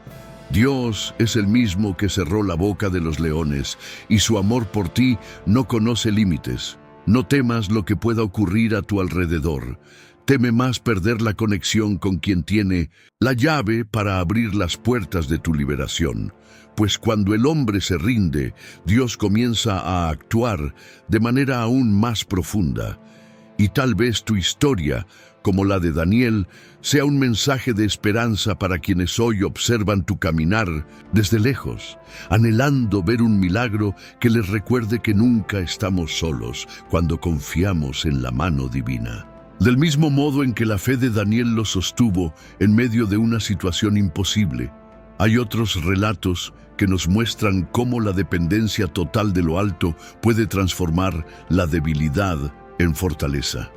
Dios es el mismo que cerró la boca de los leones, y su amor por ti no conoce límites. No temas lo que pueda ocurrir a tu alrededor. Teme más perder la conexión con quien tiene la llave para abrir las puertas de tu liberación. Pues cuando el hombre se rinde, Dios comienza a actuar de manera aún más profunda. Y tal vez tu historia, como la de Daniel, sea un mensaje de esperanza para quienes hoy observan tu caminar desde lejos, anhelando ver un milagro que les recuerde que nunca estamos solos cuando confiamos en la mano divina. Del mismo modo en que la fe de Daniel lo sostuvo en medio de una situación imposible, hay otros relatos que nos muestran cómo la dependencia total de lo alto puede transformar la debilidad en fortaleza.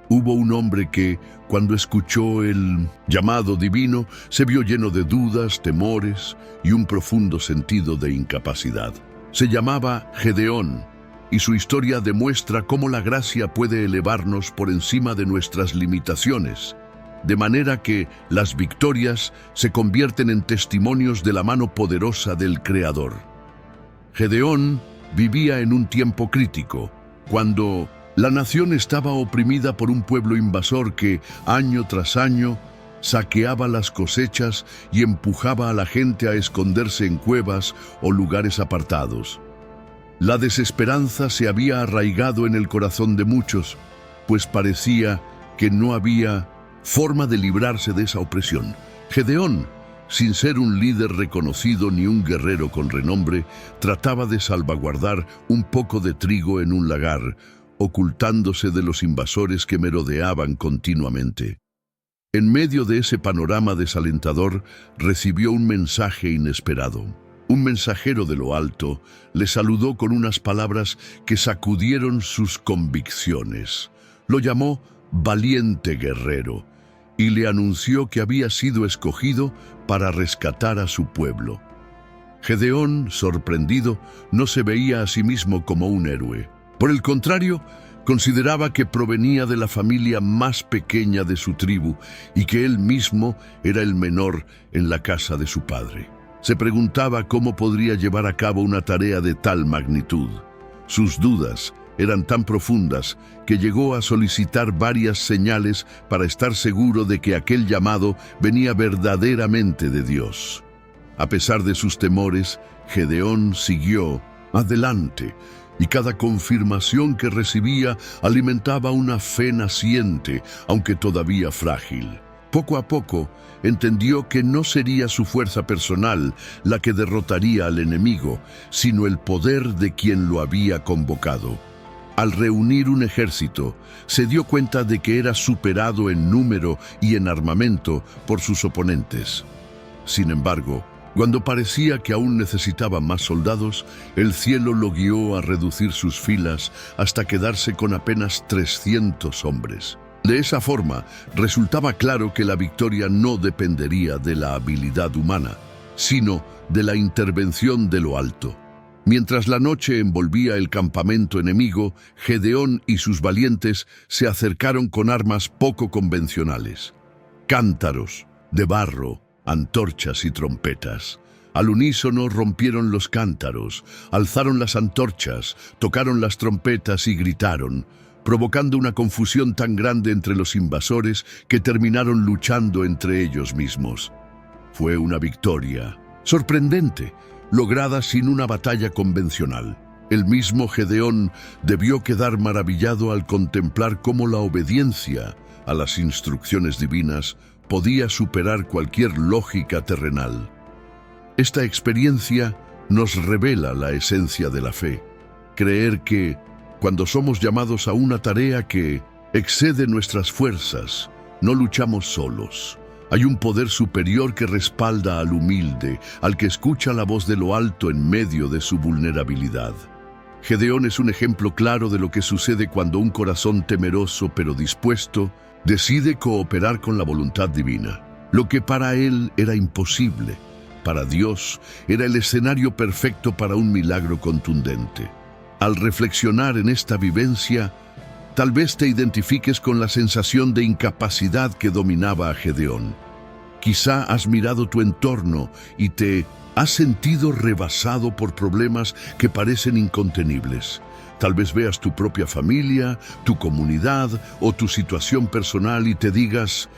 Hubo un hombre que, cuando escuchó el llamado divino, se vio lleno de dudas, temores y un profundo sentido de incapacidad. Se llamaba Gedeón, y su historia demuestra cómo la gracia puede elevarnos por encima de nuestras limitaciones, de manera que las victorias se convierten en testimonios de la mano poderosa del Creador. Gedeón vivía en un tiempo crítico, cuando la nación estaba oprimida por un pueblo invasor que, año tras año, saqueaba las cosechas y empujaba a la gente a esconderse en cuevas o lugares apartados. La desesperanza se había arraigado en el corazón de muchos, pues parecía que no había forma de librarse de esa opresión. Gedeón, sin ser un líder reconocido ni un guerrero con renombre, trataba de salvaguardar un poco de trigo en un lagar, ocultándose de los invasores que merodeaban continuamente. En medio de ese panorama desalentador, recibió un mensaje inesperado. Un mensajero de lo alto le saludó con unas palabras que sacudieron sus convicciones. Lo llamó valiente guerrero y le anunció que había sido escogido para rescatar a su pueblo. Gedeón, sorprendido, no se veía a sí mismo como un héroe. Por el contrario, consideraba que provenía de la familia más pequeña de su tribu y que él mismo era el menor en la casa de su padre. Se preguntaba cómo podría llevar a cabo una tarea de tal magnitud. Sus dudas eran tan profundas que llegó a solicitar varias señales para estar seguro de que aquel llamado venía verdaderamente de Dios. A pesar de sus temores, Gedeón siguió adelante, y cada confirmación que recibía alimentaba una fe naciente, aunque todavía frágil. Poco a poco, entendió que no sería su fuerza personal la que derrotaría al enemigo, sino el poder de quien lo había convocado. Al reunir un ejército, se dio cuenta de que era superado en número y en armamento por sus oponentes. Sin embargo, cuando parecía que aún necesitaba más soldados, el cielo lo guió a reducir sus filas hasta quedarse con apenas 300 hombres. De esa forma, resultaba claro que la victoria no dependería de la habilidad humana, sino de la intervención de lo alto. Mientras la noche envolvía el campamento enemigo, Gedeón y sus valientes se acercaron con armas poco convencionales: cántaros de barro, antorchas y trompetas. Al unísono rompieron los cántaros, alzaron las antorchas, tocaron las trompetas y gritaron, provocando una confusión tan grande entre los invasores que terminaron luchando entre ellos mismos. Fue una victoria sorprendente, lograda sin una batalla convencional. El mismo Gedeón debió quedar maravillado al contemplar cómo la obediencia a las instrucciones divinas podía superar cualquier lógica terrenal. Esta experiencia nos revela la esencia de la fe: creer que, cuando somos llamados a una tarea que excede nuestras fuerzas, no luchamos solos. Hay un poder superior que respalda al humilde, al que escucha la voz de lo alto en medio de su vulnerabilidad. Gedeón es un ejemplo claro de lo que sucede cuando un corazón temeroso pero dispuesto decide cooperar con la voluntad divina. Lo que para él era imposible, para Dios era el escenario perfecto para un milagro contundente. Al reflexionar en esta vivencia, tal vez te identifiques con la sensación de incapacidad que dominaba a Gedeón. Quizá has mirado tu entorno y te has sentido rebasado por problemas que parecen incontenibles. Tal vez veas tu propia familia, tu comunidad o tu situación personal y te digas: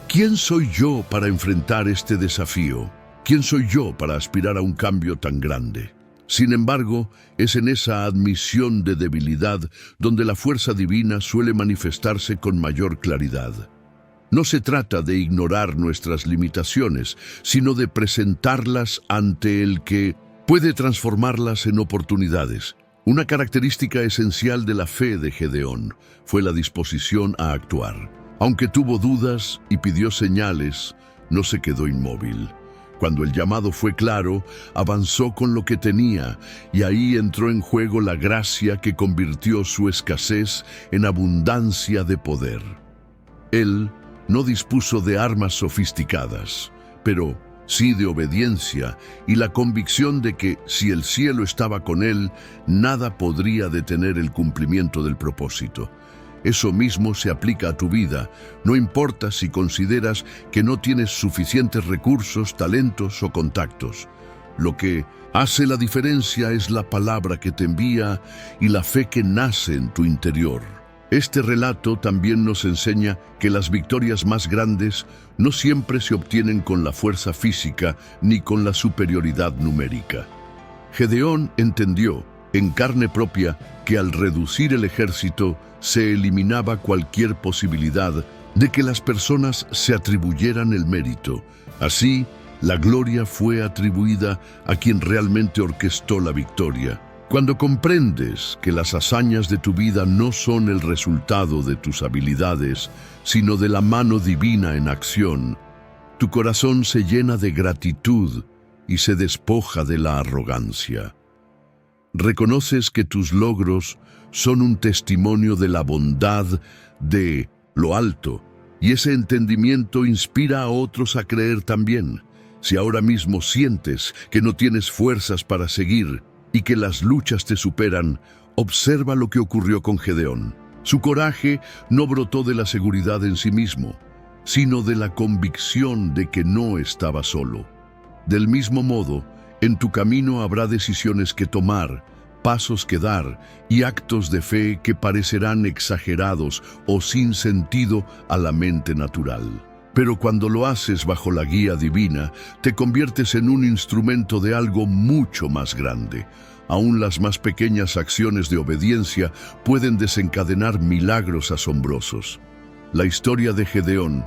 ¿quién soy yo para enfrentar este desafío? ¿Quién soy yo para aspirar a un cambio tan grande? Sin embargo, es en esa admisión de debilidad donde la fuerza divina suele manifestarse con mayor claridad. No se trata de ignorar nuestras limitaciones, sino de presentarlas ante el que puede transformarlas en oportunidades. Una característica esencial de la fe de Gedeón fue la disposición a actuar. Aunque tuvo dudas y pidió señales, no se quedó inmóvil. Cuando el llamado fue claro, avanzó con lo que tenía, y ahí entró en juego la gracia que convirtió su escasez en abundancia de poder. Él no dispuso de armas sofisticadas, pero sí de obediencia y la convicción de que, si el cielo estaba con él, nada podría detener el cumplimiento del propósito. Eso mismo se aplica a tu vida, no importa si consideras que no tienes suficientes recursos, talentos o contactos. Lo que hace la diferencia es la palabra que te envía y la fe que nace en tu interior. Este relato también nos enseña que las victorias más grandes no siempre se obtienen con la fuerza física ni con la superioridad numérica. Gedeón entendió en carne propia que al reducir el ejército se eliminaba cualquier posibilidad de que las personas se atribuyeran el mérito. Así, la gloria fue atribuida a quien realmente orquestó la victoria. Cuando comprendes que las hazañas de tu vida no son el resultado de tus habilidades, sino de la mano divina en acción, tu corazón se llena de gratitud y se despoja de la arrogancia. Reconoces que tus logros son un testimonio de la bondad de lo alto, y ese entendimiento inspira a otros a creer también. Si ahora mismo sientes que no tienes fuerzas para seguir y que las luchas te superan, observa lo que ocurrió con Gedeón. Su coraje no brotó de la seguridad en sí mismo, sino de la convicción de que no estaba solo. Del mismo modo, en tu camino habrá decisiones que tomar, pasos que dar y actos de fe que parecerán exagerados o sin sentido a la mente natural. Pero cuando lo haces bajo la guía divina, te conviertes en un instrumento de algo mucho más grande. Aún las más pequeñas acciones de obediencia pueden desencadenar milagros asombrosos. La historia de Gedeón,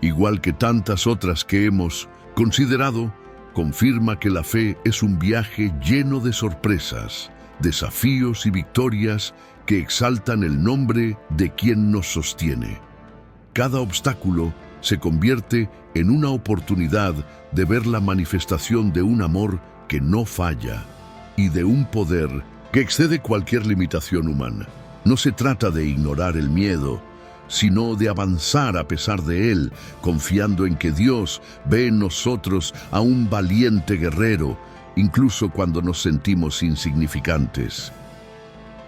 igual que tantas otras que hemos considerado, confirma que la fe es un viaje lleno de sorpresas, desafíos y victorias que exaltan el nombre de quien nos sostiene. Cada obstáculo se convierte en una oportunidad de ver la manifestación de un amor que no falla y de un poder que excede cualquier limitación humana. No se trata de ignorar el miedo, sino de avanzar a pesar de él, confiando en que Dios ve en nosotros a un valiente guerrero, incluso cuando nos sentimos insignificantes.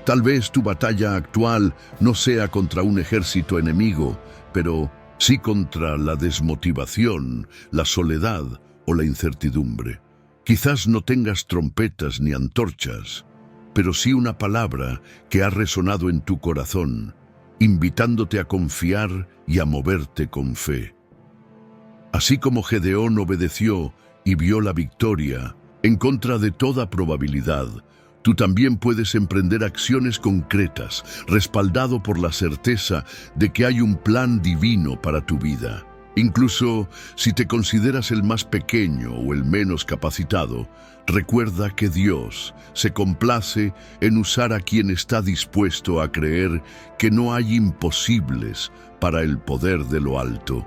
Tal vez tu batalla actual no sea contra un ejército enemigo, pero sí contra la desmotivación, la soledad o la incertidumbre. Quizás no tengas trompetas ni antorchas, pero sí una palabra que ha resonado en tu corazón, invitándote a confiar y a moverte con fe. Así como Gedeón obedeció y vio la victoria, en contra de toda probabilidad, tú también puedes emprender acciones concretas, respaldado por la certeza de que hay un plan divino para tu vida. Incluso si te consideras el más pequeño o el menos capacitado, recuerda que Dios se complace en usar a quien está dispuesto a creer que no hay imposibles para el poder de lo alto.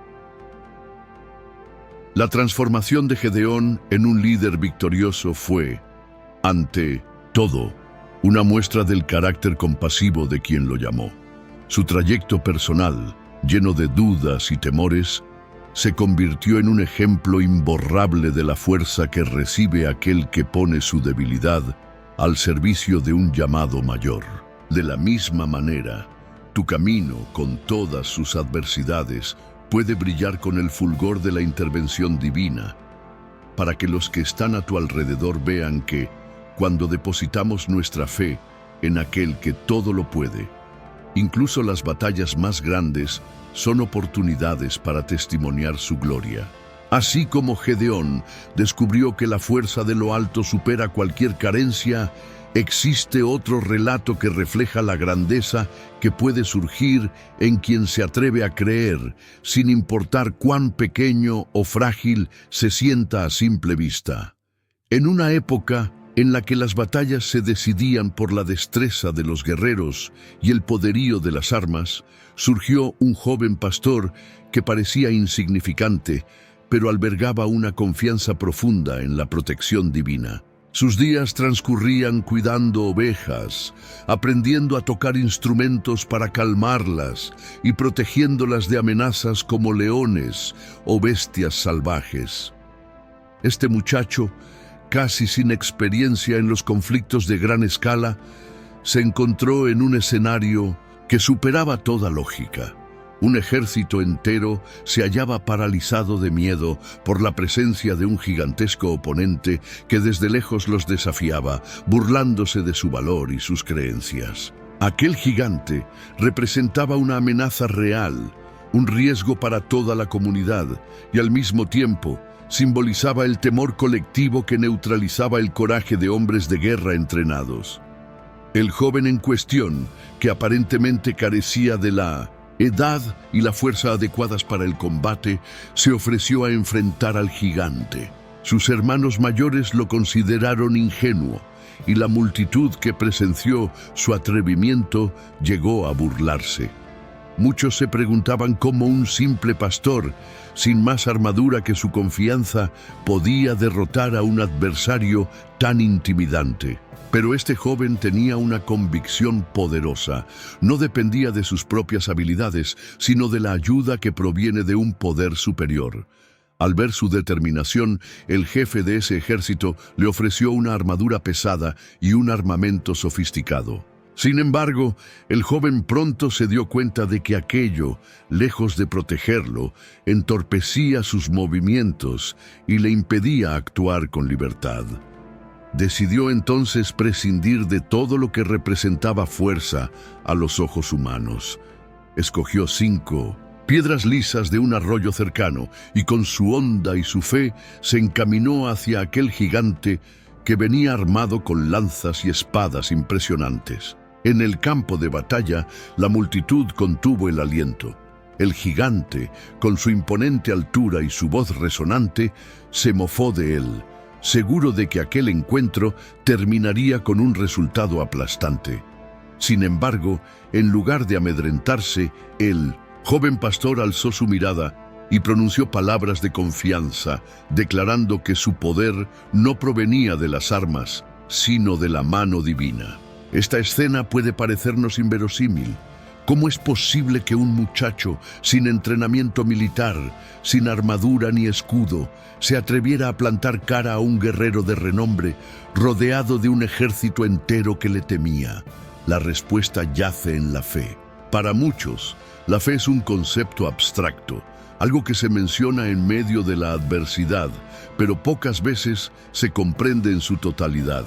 La transformación de Gedeón en un líder victorioso fue, ante todo, una muestra del carácter compasivo de quien lo llamó. Su trayecto personal, lleno de dudas y temores, se convirtió en un ejemplo imborrable de la fuerza que recibe aquel que pone su debilidad al servicio de un llamado mayor. De la misma manera, tu camino, con todas sus adversidades, puede brillar con el fulgor de la intervención divina, para que los que están a tu alrededor vean que, cuando depositamos nuestra fe en aquel que todo lo puede, incluso las batallas más grandes son oportunidades para testimoniar su gloria. Así como Gedeón descubrió que la fuerza de lo alto supera cualquier carencia, existe otro relato que refleja la grandeza que puede surgir en quien se atreve a creer, sin importar cuán pequeño o frágil se sienta a simple vista. En una época en la que las batallas se decidían por la destreza de los guerreros y el poderío de las armas, surgió un joven pastor que parecía insignificante, pero albergaba una confianza profunda en la protección divina. Sus días transcurrían cuidando ovejas, aprendiendo a tocar instrumentos para calmarlas y protegiéndolas de amenazas como leones o bestias salvajes. Este muchacho, casi sin experiencia en los conflictos de gran escala, se encontró en un escenario que superaba toda lógica. Un ejército entero se hallaba paralizado de miedo por la presencia de un gigantesco oponente que desde lejos los desafiaba, burlándose de su valor y sus creencias. Aquel gigante representaba una amenaza real, un riesgo para toda la comunidad, y al mismo tiempo simbolizaba el temor colectivo que neutralizaba el coraje de hombres de guerra entrenados. El joven en cuestión, que aparentemente carecía de la edad y la fuerza adecuadas para el combate, se ofreció a enfrentar al gigante. Sus hermanos mayores lo consideraron ingenuo, y la multitud que presenció su atrevimiento llegó a burlarse. Muchos se preguntaban cómo un simple pastor, sin más armadura que su confianza, podía derrotar a un adversario tan intimidante. Pero este joven tenía una convicción poderosa. No dependía de sus propias habilidades, sino de la ayuda que proviene de un poder superior. Al ver su determinación, el jefe de ese ejército le ofreció una armadura pesada y un armamento sofisticado. Sin embargo, el joven pronto se dio cuenta de que aquello, lejos de protegerlo, entorpecía sus movimientos y le impedía actuar con libertad. Decidió entonces prescindir de todo lo que representaba fuerza a los ojos humanos. Escogió 5 piedras lisas de un arroyo cercano y con su honda y su fe se encaminó hacia aquel gigante que venía armado con lanzas y espadas impresionantes. En el campo de batalla, la multitud contuvo el aliento. El gigante, con su imponente altura y su voz resonante, se mofó de él, seguro de que aquel encuentro terminaría con un resultado aplastante. Sin embargo, en lugar de amedrentarse, el joven pastor alzó su mirada y pronunció palabras de confianza, declarando que su poder no provenía de las armas, sino de la mano divina. Esta escena puede parecernos inverosímil. ¿Cómo es posible que un muchacho sin entrenamiento militar, sin armadura ni escudo, se atreviera a plantar cara a un guerrero de renombre, rodeado de un ejército entero que le temía? La respuesta yace en la fe. Para muchos, la fe es un concepto abstracto, algo que se menciona en medio de la adversidad, pero pocas veces se comprende en su totalidad.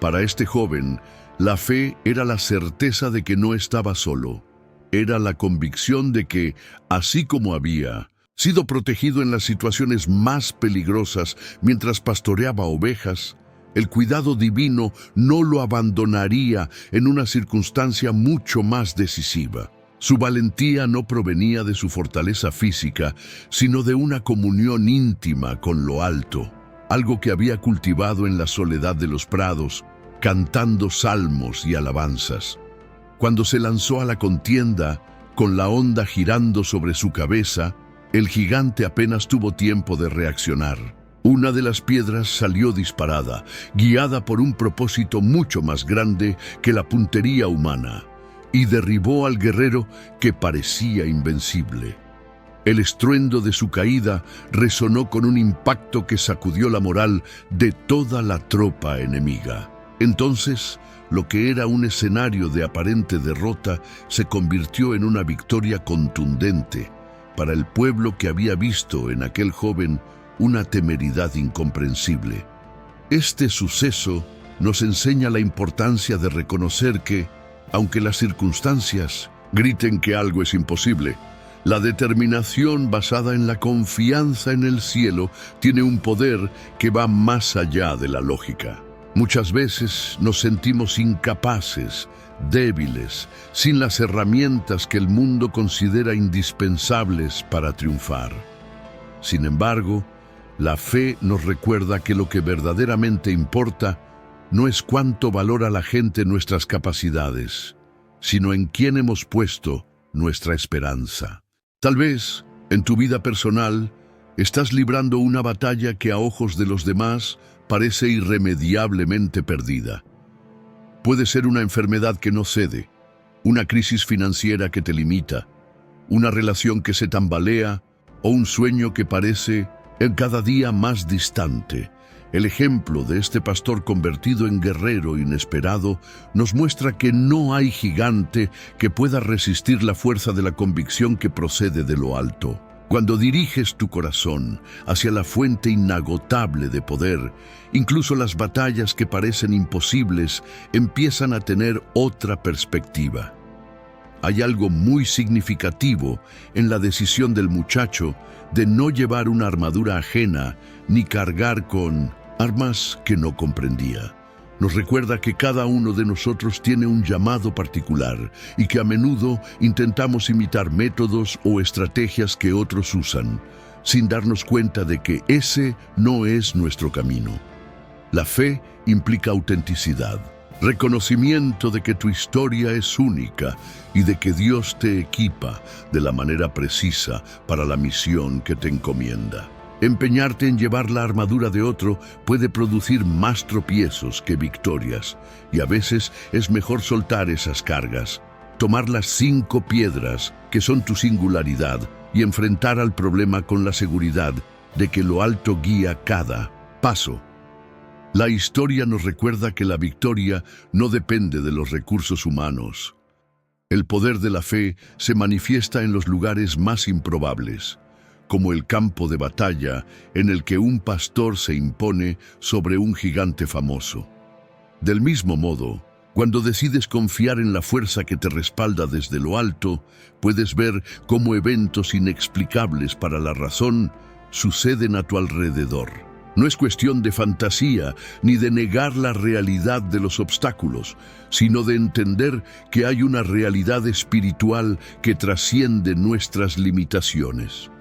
Para este joven, la fe era la certeza de que no estaba solo. Era la convicción de que, así como había sido protegido en las situaciones más peligrosas mientras pastoreaba ovejas, el cuidado divino no lo abandonaría en una circunstancia mucho más decisiva. Su valentía no provenía de su fortaleza física, sino de una comunión íntima con lo alto, algo que había cultivado en la soledad de los prados, cantando salmos y alabanzas. Cuando se lanzó a la contienda, con la onda girando sobre su cabeza, el gigante apenas tuvo tiempo de reaccionar. Una de las piedras salió disparada, guiada por un propósito mucho más grande que la puntería humana, y derribó al guerrero que parecía invencible. El estruendo de su caída resonó con un impacto que sacudió la moral de toda la tropa enemiga. Entonces, lo que era un escenario de aparente derrota se convirtió en una victoria contundente para el pueblo que había visto en aquel joven una temeridad incomprensible. Este suceso nos enseña la importancia de reconocer que, aunque las circunstancias griten que algo es imposible, la determinación basada en la confianza en el cielo tiene un poder que va más allá de la lógica. Muchas veces nos sentimos incapaces, débiles, sin las herramientas que el mundo considera indispensables para triunfar. Sin embargo, la fe nos recuerda que lo que verdaderamente importa no es cuánto valora la gente nuestras capacidades, sino en quién hemos puesto nuestra esperanza. Tal vez, en tu vida personal, estás librando una batalla que a ojos de los demás parece irremediablemente perdida. Puede ser una enfermedad que no cede, una crisis financiera que te limita, una relación que se tambalea o un sueño que parece en cada día más distante. El ejemplo de este pastor convertido en guerrero inesperado nos muestra que no hay gigante que pueda resistir la fuerza de la convicción que procede de lo alto. Cuando diriges tu corazón hacia la fuente inagotable de poder, incluso las batallas que parecen imposibles empiezan a tener otra perspectiva. Hay algo muy significativo en la decisión del muchacho de no llevar una armadura ajena ni cargar con armas que no comprendía. Nos recuerda que cada uno de nosotros tiene un llamado particular y que a menudo intentamos imitar métodos o estrategias que otros usan, sin darnos cuenta de que ese no es nuestro camino. La fe implica autenticidad, reconocimiento de que tu historia es única y de que Dios te equipa de la manera precisa para la misión que te encomienda. Empeñarte en llevar la armadura de otro puede producir más tropiezos que victorias, y a veces es mejor soltar esas cargas, tomar las 5 piedras que son tu singularidad y enfrentar al problema con la seguridad de que lo alto guía cada paso. La historia nos recuerda que la victoria no depende de los recursos humanos. El poder de la fe se manifiesta en los lugares más improbables, como el campo de batalla en el que un pastor se impone sobre un gigante famoso. Del mismo modo, cuando decides confiar en la fuerza que te respalda desde lo alto, puedes ver cómo eventos inexplicables para la razón suceden a tu alrededor. No es cuestión de fantasía ni de negar la realidad de los obstáculos, sino de entender que hay una realidad espiritual que trasciende nuestras limitaciones.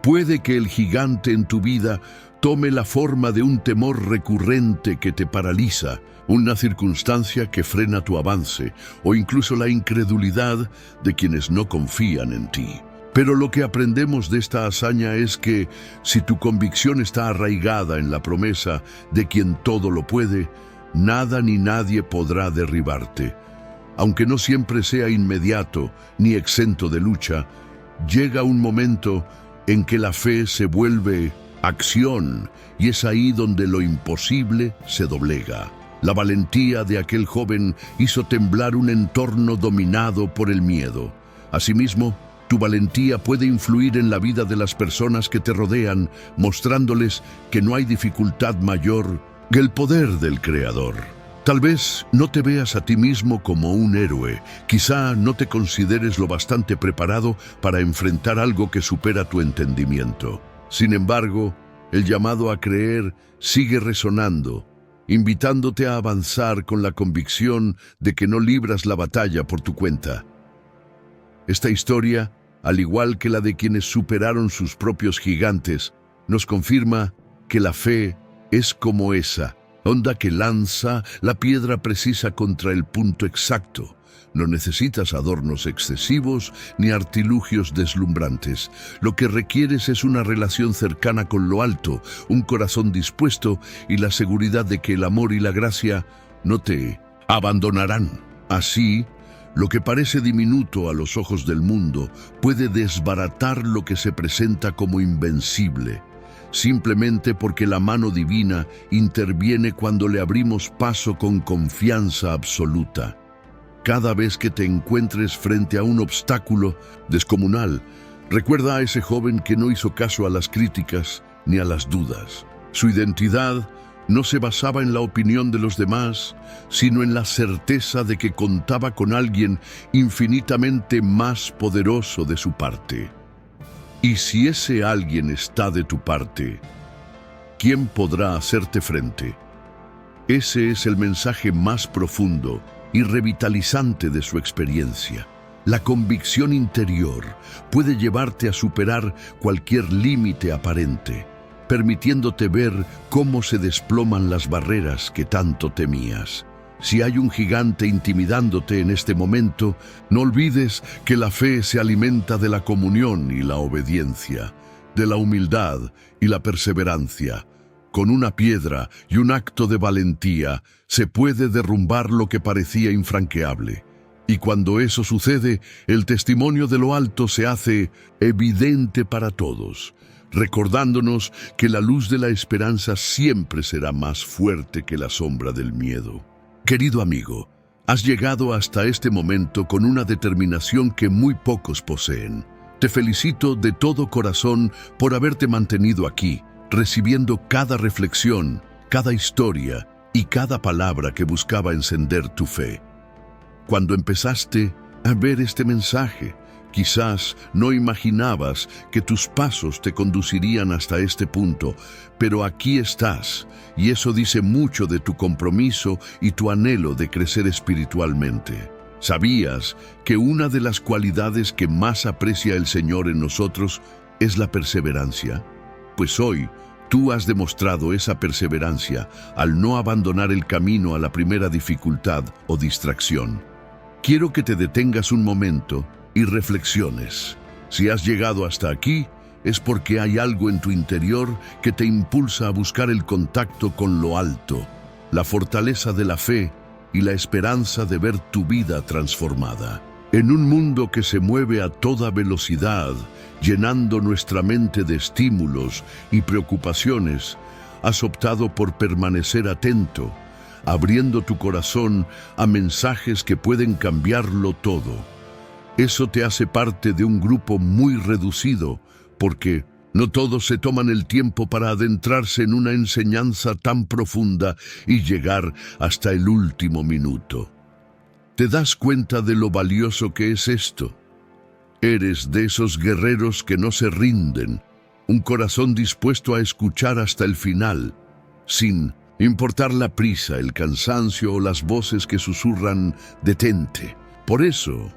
Puede que el gigante en tu vida tome la forma de un temor recurrente que te paraliza, una circunstancia que frena tu avance o incluso la incredulidad de quienes no confían en ti. Pero lo que aprendemos de esta hazaña es que si tu convicción está arraigada en la promesa de quien todo lo puede, nada ni nadie podrá derribarte. Aunque no siempre sea inmediato ni exento de lucha, llega un momento en que la fe se vuelve acción y es ahí donde lo imposible se doblega. La valentía de aquel joven hizo temblar un entorno dominado por el miedo. Asimismo, tu valentía puede influir en la vida de las personas que te rodean, mostrándoles que no hay dificultad mayor que el poder del Creador. Tal vez no te veas a ti mismo como un héroe, quizá no te consideres lo bastante preparado para enfrentar algo que supera tu entendimiento. Sin embargo, el llamado a creer sigue resonando, invitándote a avanzar con la convicción de que no libras la batalla por tu cuenta. Esta historia, al igual que la de quienes superaron sus propios gigantes, nos confirma que la fe es como esa onda que lanza la piedra precisa contra el punto exacto. No necesitas adornos excesivos ni artilugios deslumbrantes. Lo que requieres es una relación cercana con lo alto, un corazón dispuesto y la seguridad de que el amor y la gracia no te abandonarán. Así, lo que parece diminuto a los ojos del mundo puede desbaratar lo que se presenta como invencible, simplemente porque la mano divina interviene cuando le abrimos paso con confianza absoluta. Cada vez que te encuentres frente a un obstáculo descomunal, recuerda a ese joven que no hizo caso a las críticas ni a las dudas. Su identidad no se basaba en la opinión de los demás, sino en la certeza de que contaba con alguien infinitamente más poderoso de su parte. Y si ese alguien está de tu parte, ¿quién podrá hacerte frente? Ese es el mensaje más profundo y revitalizante de su experiencia. La convicción interior puede llevarte a superar cualquier límite aparente, permitiéndote ver cómo se desploman las barreras que tanto temías. Si hay un gigante intimidándote en este momento, no olvides que la fe se alimenta de la comunión y la obediencia, de la humildad y la perseverancia. Con una piedra y un acto de valentía se puede derrumbar lo que parecía infranqueable. Y cuando eso sucede, el testimonio de lo alto se hace evidente para todos, recordándonos que la luz de la esperanza siempre será más fuerte que la sombra del miedo. Querido amigo, has llegado hasta este momento con una determinación que muy pocos poseen. Te felicito de todo corazón por haberte mantenido aquí, recibiendo cada reflexión, cada historia y cada palabra que buscaba encender tu fe. Cuando empezaste a ver este mensaje, quizás no imaginabas que tus pasos te conducirían hasta este punto, pero aquí estás, y eso dice mucho de tu compromiso y tu anhelo de crecer espiritualmente. ¿Sabías que una de las cualidades que más aprecia el Señor en nosotros es la perseverancia? Pues hoy, tú has demostrado esa perseverancia al no abandonar el camino a la primera dificultad o distracción. Quiero que te detengas un momento y reflexiones. Si has llegado hasta aquí, es porque hay algo en tu interior que te impulsa a buscar el contacto con lo alto, la fortaleza de la fe y la esperanza de ver tu vida transformada. En un mundo que se mueve a toda velocidad, llenando nuestra mente de estímulos y preocupaciones, has optado por permanecer atento, abriendo tu corazón a mensajes que pueden cambiarlo todo. Eso te hace parte de un grupo muy reducido, porque no todos se toman el tiempo para adentrarse en una enseñanza tan profunda y llegar hasta el último minuto. ¿Te das cuenta de lo valioso que es esto? Eres de esos guerreros que no se rinden, un corazón dispuesto a escuchar hasta el final, sin importar la prisa, el cansancio o las voces que susurran «detente». Por eso,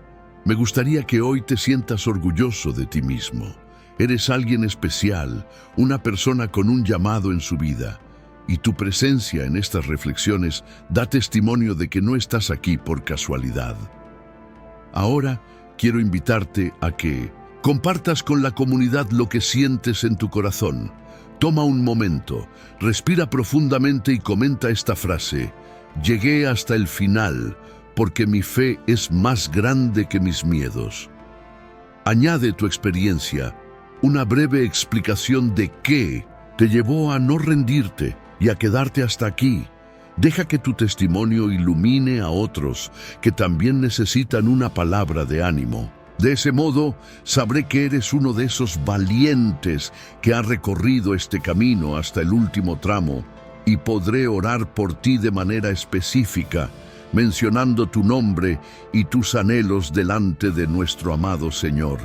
me gustaría que hoy te sientas orgulloso de ti mismo. Eres alguien especial, una persona con un llamado en su vida, y tu presencia en estas reflexiones da testimonio de que no estás aquí por casualidad. Ahora quiero invitarte a que compartas con la comunidad lo que sientes en tu corazón. Toma un momento, respira profundamente y comenta esta frase: «Llegué hasta el final, porque mi fe es más grande que mis miedos». Añade tu experiencia, una breve explicación de qué te llevó a no rendirte y a quedarte hasta aquí. Deja que tu testimonio ilumine a otros que también necesitan una palabra de ánimo. De ese modo, sabré que eres uno de esos valientes que ha recorrido este camino hasta el último tramo y podré orar por ti de manera específica, mencionando tu nombre y tus anhelos delante de nuestro amado Señor.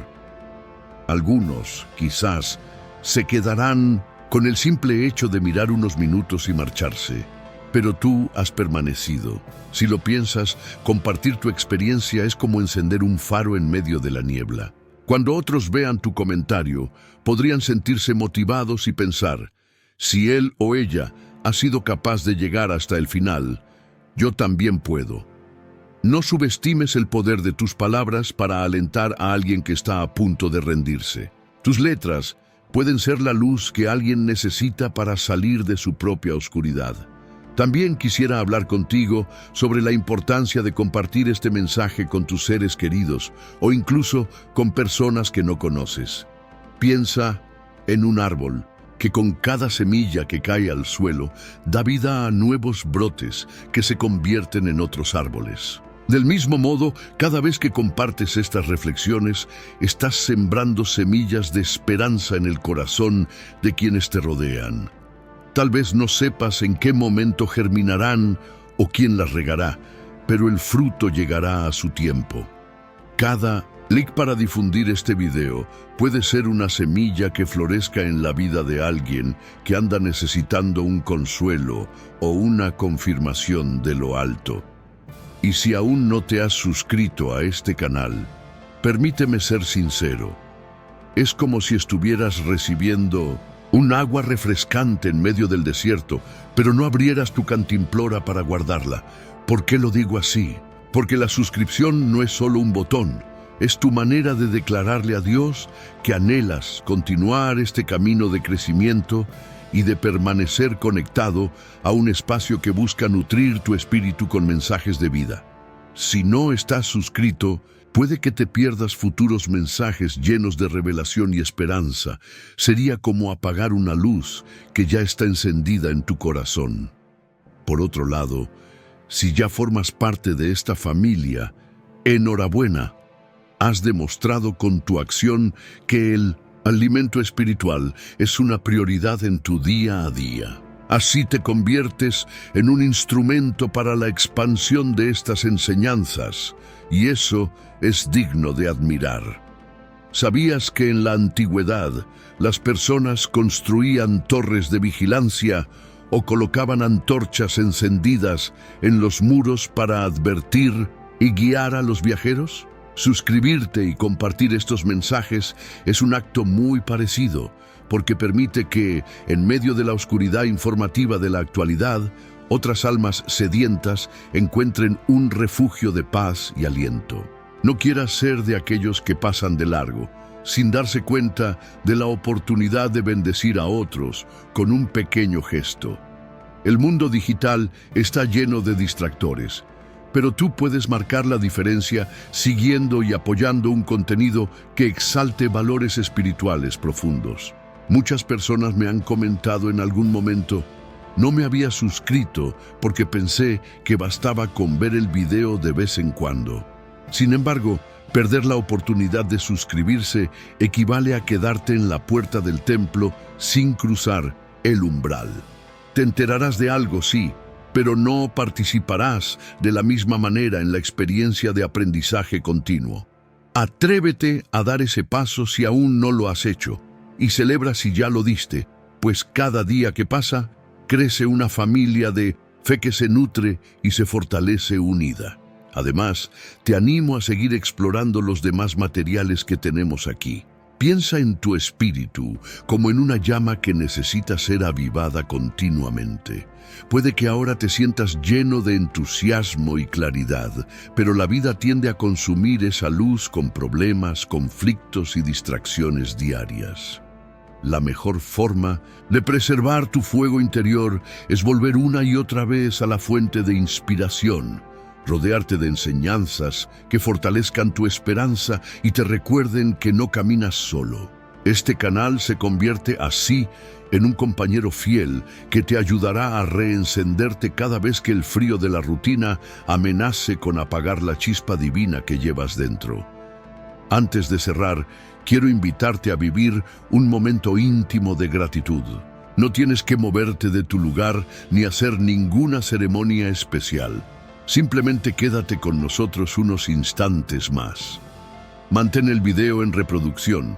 Algunos, quizás, se quedarán con el simple hecho de mirar unos minutos y marcharse. Pero tú has permanecido. Si lo piensas, compartir tu experiencia es como encender un faro en medio de la niebla. Cuando otros vean tu comentario, podrían sentirse motivados y pensar: si él o ella ha sido capaz de llegar hasta el final, yo también puedo. No subestimes el poder de tus palabras para alentar a alguien que está a punto de rendirse. Tus letras pueden ser la luz que alguien necesita para salir de su propia oscuridad. También quisiera hablar contigo sobre la importancia de compartir este mensaje con tus seres queridos o incluso con personas que no conoces. Piensa en un árbol que con cada semilla que cae al suelo da vida a nuevos brotes que se convierten en otros árboles. Del mismo modo, cada vez que compartes estas reflexiones, estás sembrando semillas de esperanza en el corazón de quienes te rodean. Tal vez no sepas en qué momento germinarán o quién las regará, pero el fruto llegará a su tiempo. Cada clic para difundir este video puede ser una semilla que florezca en la vida de alguien que anda necesitando un consuelo o una confirmación de lo alto. Y si aún no te has suscrito a este canal, permíteme ser sincero. Es como si estuvieras recibiendo un agua refrescante en medio del desierto, pero no abrieras tu cantimplora para guardarla. ¿Por qué lo digo así? Porque la suscripción no es solo un botón, es tu manera de declararle a Dios que anhelas continuar este camino de crecimiento y de permanecer conectado a un espacio que busca nutrir tu espíritu con mensajes de vida. Si no estás suscrito, puede que te pierdas futuros mensajes llenos de revelación y esperanza. Sería como apagar una luz que ya está encendida en tu corazón. Por otro lado, si ya formas parte de esta familia, enhorabuena. Has demostrado con tu acción que el alimento espiritual es una prioridad en tu día a día. Así te conviertes en un instrumento para la expansión de estas enseñanzas, y eso es digno de admirar. ¿Sabías que en la antigüedad las personas construían torres de vigilancia o colocaban antorchas encendidas en los muros para advertir y guiar a los viajeros? Suscribirte y compartir estos mensajes es un acto muy parecido, porque permite que, en medio de la oscuridad informativa de la actualidad, otras almas sedientas encuentren un refugio de paz y aliento. No quieras ser de aquellos que pasan de largo, sin darse cuenta de la oportunidad de bendecir a otros con un pequeño gesto. El mundo digital está lleno de distractores, Pero tú puedes marcar la diferencia siguiendo y apoyando un contenido que exalte valores espirituales profundos. Muchas personas me han comentado en algún momento: no me había suscrito porque pensé que bastaba con ver el video de vez en cuando. Sin embargo, perder la oportunidad de suscribirse equivale a quedarte en la puerta del templo sin cruzar el umbral. Te enterarás de algo, sí, pero no participarás de la misma manera en la experiencia de aprendizaje continuo. Atrévete a dar ese paso si aún no lo has hecho, y celebra si ya lo diste, pues cada día que pasa, crece una familia de fe que se nutre y se fortalece unida. Además, te animo a seguir explorando los demás materiales que tenemos aquí. Piensa en tu espíritu como en una llama que necesita ser avivada continuamente. Puede que ahora te sientas lleno de entusiasmo y claridad, pero la vida tiende a consumir esa luz con problemas, conflictos y distracciones diarias. La mejor forma de preservar tu fuego interior es volver una y otra vez a la fuente de inspiración. Rodearte de enseñanzas que fortalezcan tu esperanza y te recuerden que no caminas solo. Este canal se convierte así en un compañero fiel que te ayudará a reencenderte cada vez que el frío de la rutina amenace con apagar la chispa divina que llevas dentro. Antes de cerrar, quiero invitarte a vivir un momento íntimo de gratitud. No tienes que moverte de tu lugar ni hacer ninguna ceremonia especial. Simplemente quédate con nosotros unos instantes más. Mantén el video en reproducción.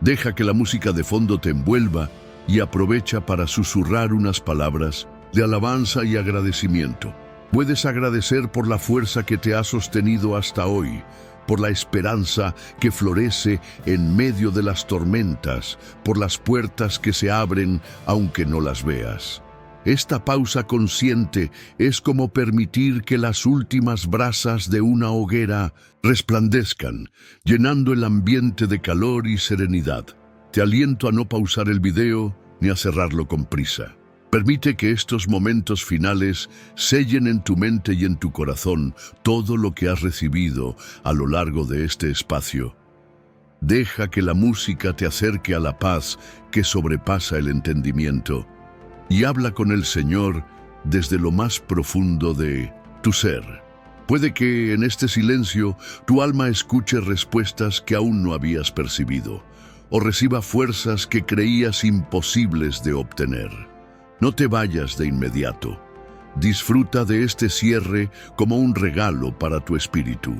Deja que la música de fondo te envuelva y aprovecha para susurrar unas palabras de alabanza y agradecimiento. Puedes agradecer por la fuerza que te ha sostenido hasta hoy, por la esperanza que florece en medio de las tormentas, por las puertas que se abren aunque no las veas. Esta pausa consciente es como permitir que las últimas brasas de una hoguera resplandezcan, llenando el ambiente de calor y serenidad. Te aliento a no pausar el video ni a cerrarlo con prisa. Permite que estos momentos finales sellen en tu mente y en tu corazón todo lo que has recibido a lo largo de este espacio. Deja que la música te acerque a la paz que sobrepasa el entendimiento. Y habla con el Señor desde lo más profundo de tu ser. Puede que en este silencio tu alma escuche respuestas que aún no habías percibido, o reciba fuerzas que creías imposibles de obtener. No te vayas de inmediato. Disfruta de este cierre como un regalo para tu espíritu.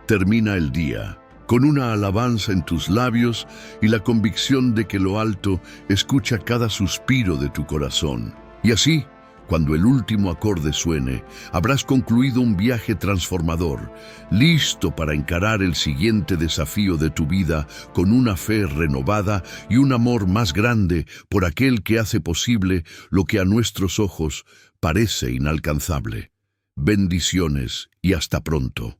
Termina el día con una alabanza en tus labios y la convicción de que lo alto escucha cada suspiro de tu corazón. Y así, cuando el último acorde suene, habrás concluido un viaje transformador, listo para encarar el siguiente desafío de tu vida con una fe renovada y un amor más grande por aquel que hace posible lo que a nuestros ojos parece inalcanzable. Bendiciones y hasta pronto.